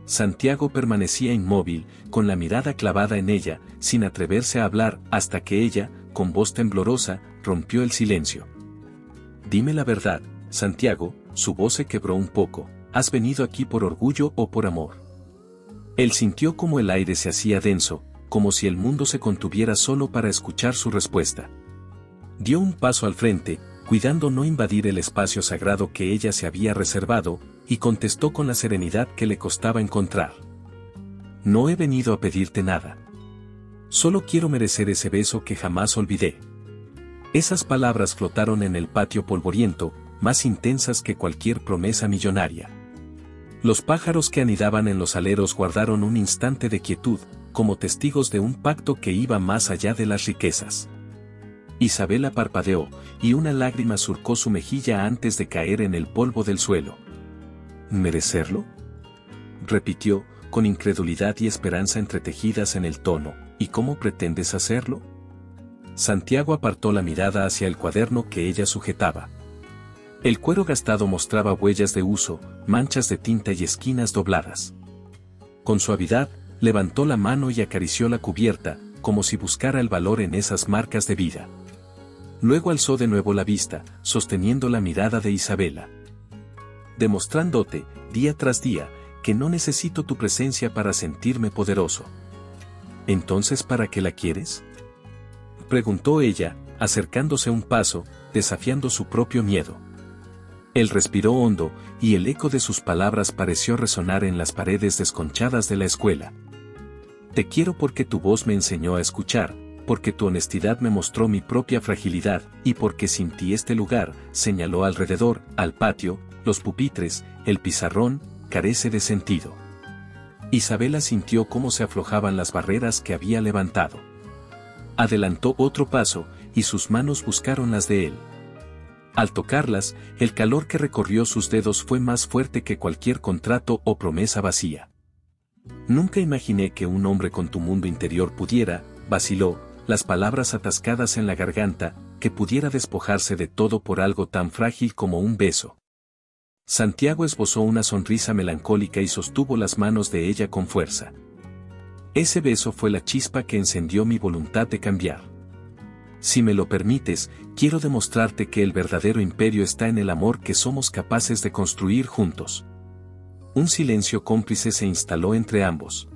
Santiago permanecía inmóvil, con la mirada clavada en ella, sin atreverse a hablar, hasta que ella, con voz temblorosa, rompió el silencio. Dime la verdad, Santiago, su voz se quebró un poco, ¿has venido aquí por orgullo o por amor? Él sintió como el aire se hacía denso, como si el mundo se contuviera solo para escuchar su respuesta. Dio un paso al frente, cuidando no invadir el espacio sagrado que ella se había reservado, y contestó con la serenidad que le costaba encontrar. No he venido a pedirte nada. Solo quiero merecer ese beso que jamás olvidé. Esas palabras flotaron en el patio polvoriento, más intensas que cualquier promesa millonaria. Los pájaros que anidaban en los aleros guardaron un instante de quietud, como testigos de un pacto que iba más allá de las riquezas. Isabela parpadeó, y una lágrima surcó su mejilla antes de caer en el polvo del suelo. ¿Merecerlo?, repitió, con incredulidad y esperanza entretejidas en el tono. ¿Y cómo pretendes hacerlo? Santiago apartó la mirada hacia el cuaderno que ella sujetaba. El cuero gastado mostraba huellas de uso, manchas de tinta y esquinas dobladas. Con suavidad, levantó la mano y acarició la cubierta, como si buscara el valor en esas marcas de vida. Luego alzó de nuevo la vista, sosteniendo la mirada de Isabela. Demostrándote, día tras día, que no necesito tu presencia para sentirme poderoso. ¿Entonces para qué la quieres?, preguntó ella, acercándose un paso, desafiando su propio miedo. Él respiró hondo, y el eco de sus palabras pareció resonar en las paredes desconchadas de la escuela. Te quiero porque tu voz me enseñó a escuchar, porque tu honestidad me mostró mi propia fragilidad, y porque sin ti este lugar, señaló alrededor, al patio, los pupitres, el pizarrón, carece de sentido. Isabela sintió cómo se aflojaban las barreras que había levantado. Adelantó otro paso, y sus manos buscaron las de él. Al tocarlas, el calor que recorrió sus dedos fue más fuerte que cualquier contrato o promesa vacía. Nunca imaginé que un hombre con tu mundo interior pudiera, vaciló, las palabras atascadas en la garganta, que pudiera despojarse de todo por algo tan frágil como un beso. Santiago esbozó una sonrisa melancólica y sostuvo las manos de ella con fuerza. Ese beso fue la chispa que encendió mi voluntad de cambiar. Si me lo permites, quiero demostrarte que el verdadero imperio está en el amor que somos capaces de construir juntos. Un silencio cómplice se instaló entre ambos.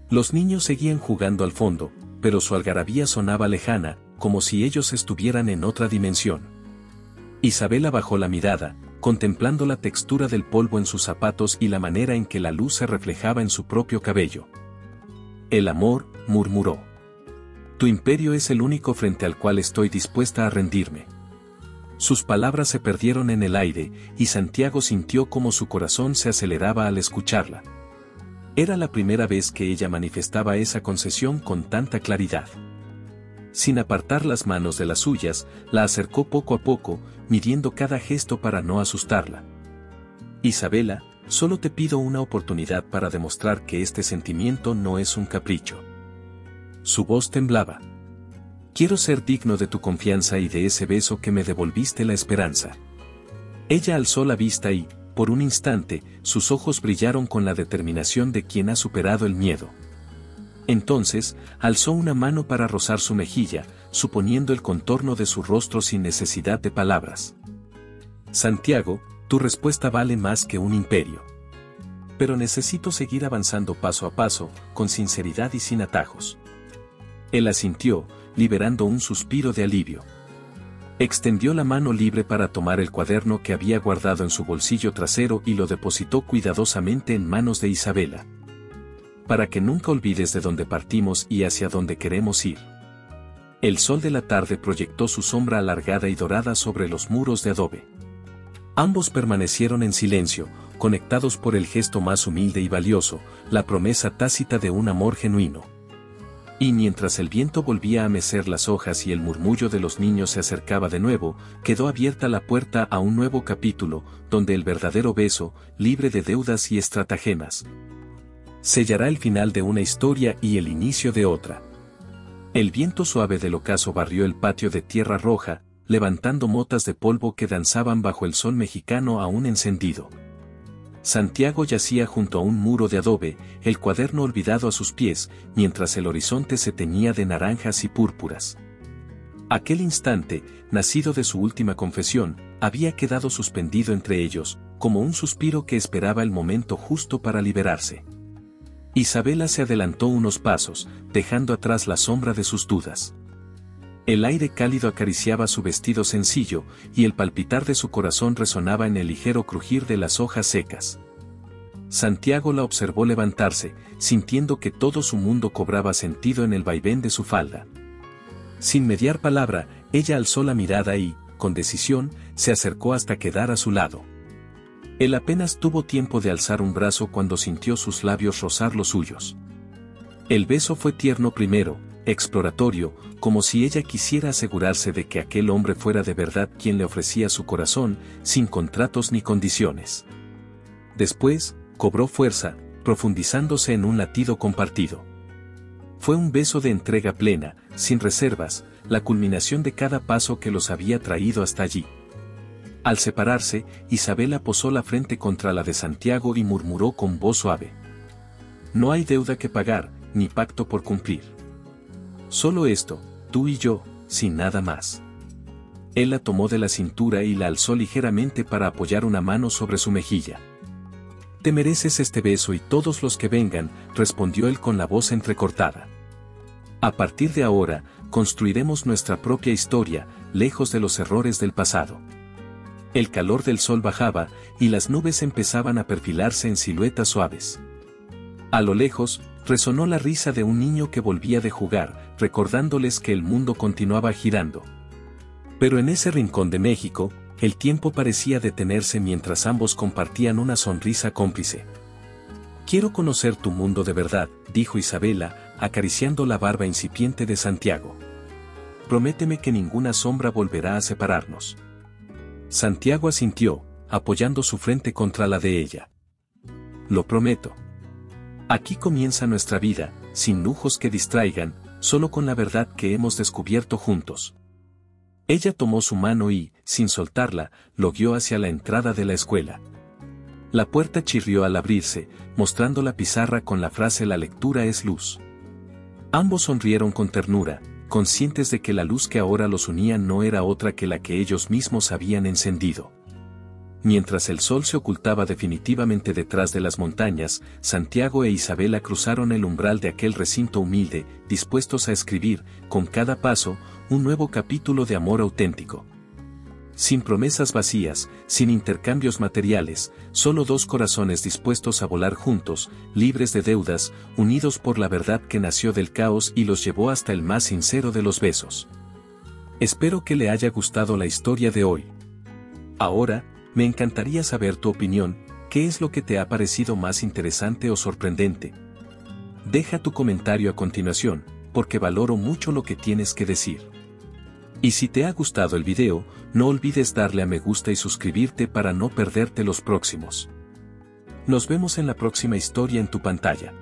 Los niños seguían jugando al fondo, pero su algarabía sonaba lejana, como si ellos estuvieran en otra dimensión. Isabela bajó la mirada, contemplando la textura del polvo en sus zapatos y la manera en que la luz se reflejaba en su propio cabello. El amor, murmuró. Tu imperio es el único frente al cual estoy dispuesta a rendirme. Sus palabras se perdieron en el aire, y Santiago sintió como su corazón se aceleraba al escucharla. Era la primera vez que ella manifestaba esa concesión con tanta claridad. Sin apartar las manos de las suyas, la acercó poco a poco, midiendo cada gesto para no asustarla. Isabela, solo te pido una oportunidad para demostrar que este sentimiento no es un capricho. Su voz temblaba. Quiero ser digno de tu confianza y de ese beso que me devolviste la esperanza. Ella alzó la vista y, por un instante, sus ojos brillaron con la determinación de quien ha superado el miedo. Entonces, alzó una mano para rozar su mejilla, suponiendo el contorno de su rostro sin necesidad de palabras. Santiago, tu respuesta vale más que un imperio. Pero necesito seguir avanzando paso a paso, con sinceridad y sin atajos. Él asintió, liberando un suspiro de alivio. Extendió la mano libre para tomar el cuaderno que había guardado en su bolsillo trasero y lo depositó cuidadosamente en manos de Isabela. Para que nunca olvides de dónde partimos y hacia dónde queremos ir. El sol de la tarde proyectó su sombra alargada y dorada sobre los muros de adobe. Ambos permanecieron en silencio, conectados por el gesto más humilde y valioso, la promesa tácita de un amor genuino. Y mientras el viento volvía a mecer las hojas y el murmullo de los niños se acercaba de nuevo, quedó abierta la puerta a un nuevo capítulo, donde el verdadero beso, libre de deudas y estratagemas, sellará el final de una historia y el inicio de otra. El viento suave del ocaso barrió el patio de tierra roja, levantando motas de polvo que danzaban bajo el sol mexicano aún encendido. Santiago yacía junto a un muro de adobe, el cuaderno olvidado a sus pies, mientras el horizonte se teñía de naranjas y púrpuras. Aquel instante, nacido de su última confesión, había quedado suspendido entre ellos, como un suspiro que esperaba el momento justo para liberarse. Isabela se adelantó unos pasos, dejando atrás la sombra de sus dudas. El aire cálido acariciaba su vestido sencillo, y el palpitar de su corazón resonaba en el ligero crujir de las hojas secas. Santiago la observó levantarse, sintiendo que todo su mundo cobraba sentido en el vaivén de su falda. Sin mediar palabra, ella alzó la mirada y, con decisión, se acercó hasta quedar a su lado. Él apenas tuvo tiempo de alzar un brazo cuando sintió sus labios rozar los suyos. El beso fue tierno primero, exploratorio, como si ella quisiera asegurarse de que aquel hombre fuera de verdad quien le ofrecía su corazón, sin contratos ni condiciones. Después, cobró fuerza, profundizándose en un latido compartido. Fue un beso de entrega plena, sin reservas, la culminación de cada paso que los había traído hasta allí. Al separarse, Isabela posó la frente contra la de Santiago y murmuró con voz suave: no hay deuda que pagar, ni pacto por cumplir. Solo esto, tú y yo, sin nada más. Él la tomó de la cintura y la alzó ligeramente para apoyar una mano sobre su mejilla. Te mereces este beso y todos los que vengan, respondió él con la voz entrecortada. A partir de ahora, construiremos nuestra propia historia, lejos de los errores del pasado. El calor del sol bajaba, y las nubes empezaban a perfilarse en siluetas suaves. A lo lejos, resonó la risa de un niño que volvía de jugar, recordándoles que el mundo continuaba girando. Pero en ese rincón de México, el tiempo parecía detenerse mientras ambos compartían una sonrisa cómplice. Quiero conocer tu mundo de verdad, dijo Isabela, acariciando la barba incipiente de Santiago. Prométeme que ninguna sombra volverá a separarnos. Santiago asintió, apoyando su frente contra la de ella. Lo prometo. Aquí comienza nuestra vida, sin lujos que distraigan, solo con la verdad que hemos descubierto juntos. Ella tomó su mano y, sin soltarla, lo guió hacia la entrada de la escuela. La puerta chirrió al abrirse, mostrando la pizarra con la frase «La lectura es luz». Ambos sonrieron con ternura, conscientes de que la luz que ahora los unía no era otra que la que ellos mismos habían encendido. Mientras el sol se ocultaba definitivamente detrás de las montañas, Santiago e Isabela cruzaron el umbral de aquel recinto humilde, dispuestos a escribir, con cada paso, un nuevo capítulo de amor auténtico. Sin promesas vacías, sin intercambios materiales, solo dos corazones dispuestos a volar juntos, libres de deudas, unidos por la verdad que nació del caos y los llevó hasta el más sincero de los besos. Espero que le haya gustado la historia de hoy. Ahora, me encantaría saber tu opinión, ¿qué es lo que te ha parecido más interesante o sorprendente? Deja tu comentario a continuación, porque valoro mucho lo que tienes que decir. Y si te ha gustado el video, no olvides darle a me gusta y suscribirte para no perderte los próximos. Nos vemos en la próxima historia en tu pantalla.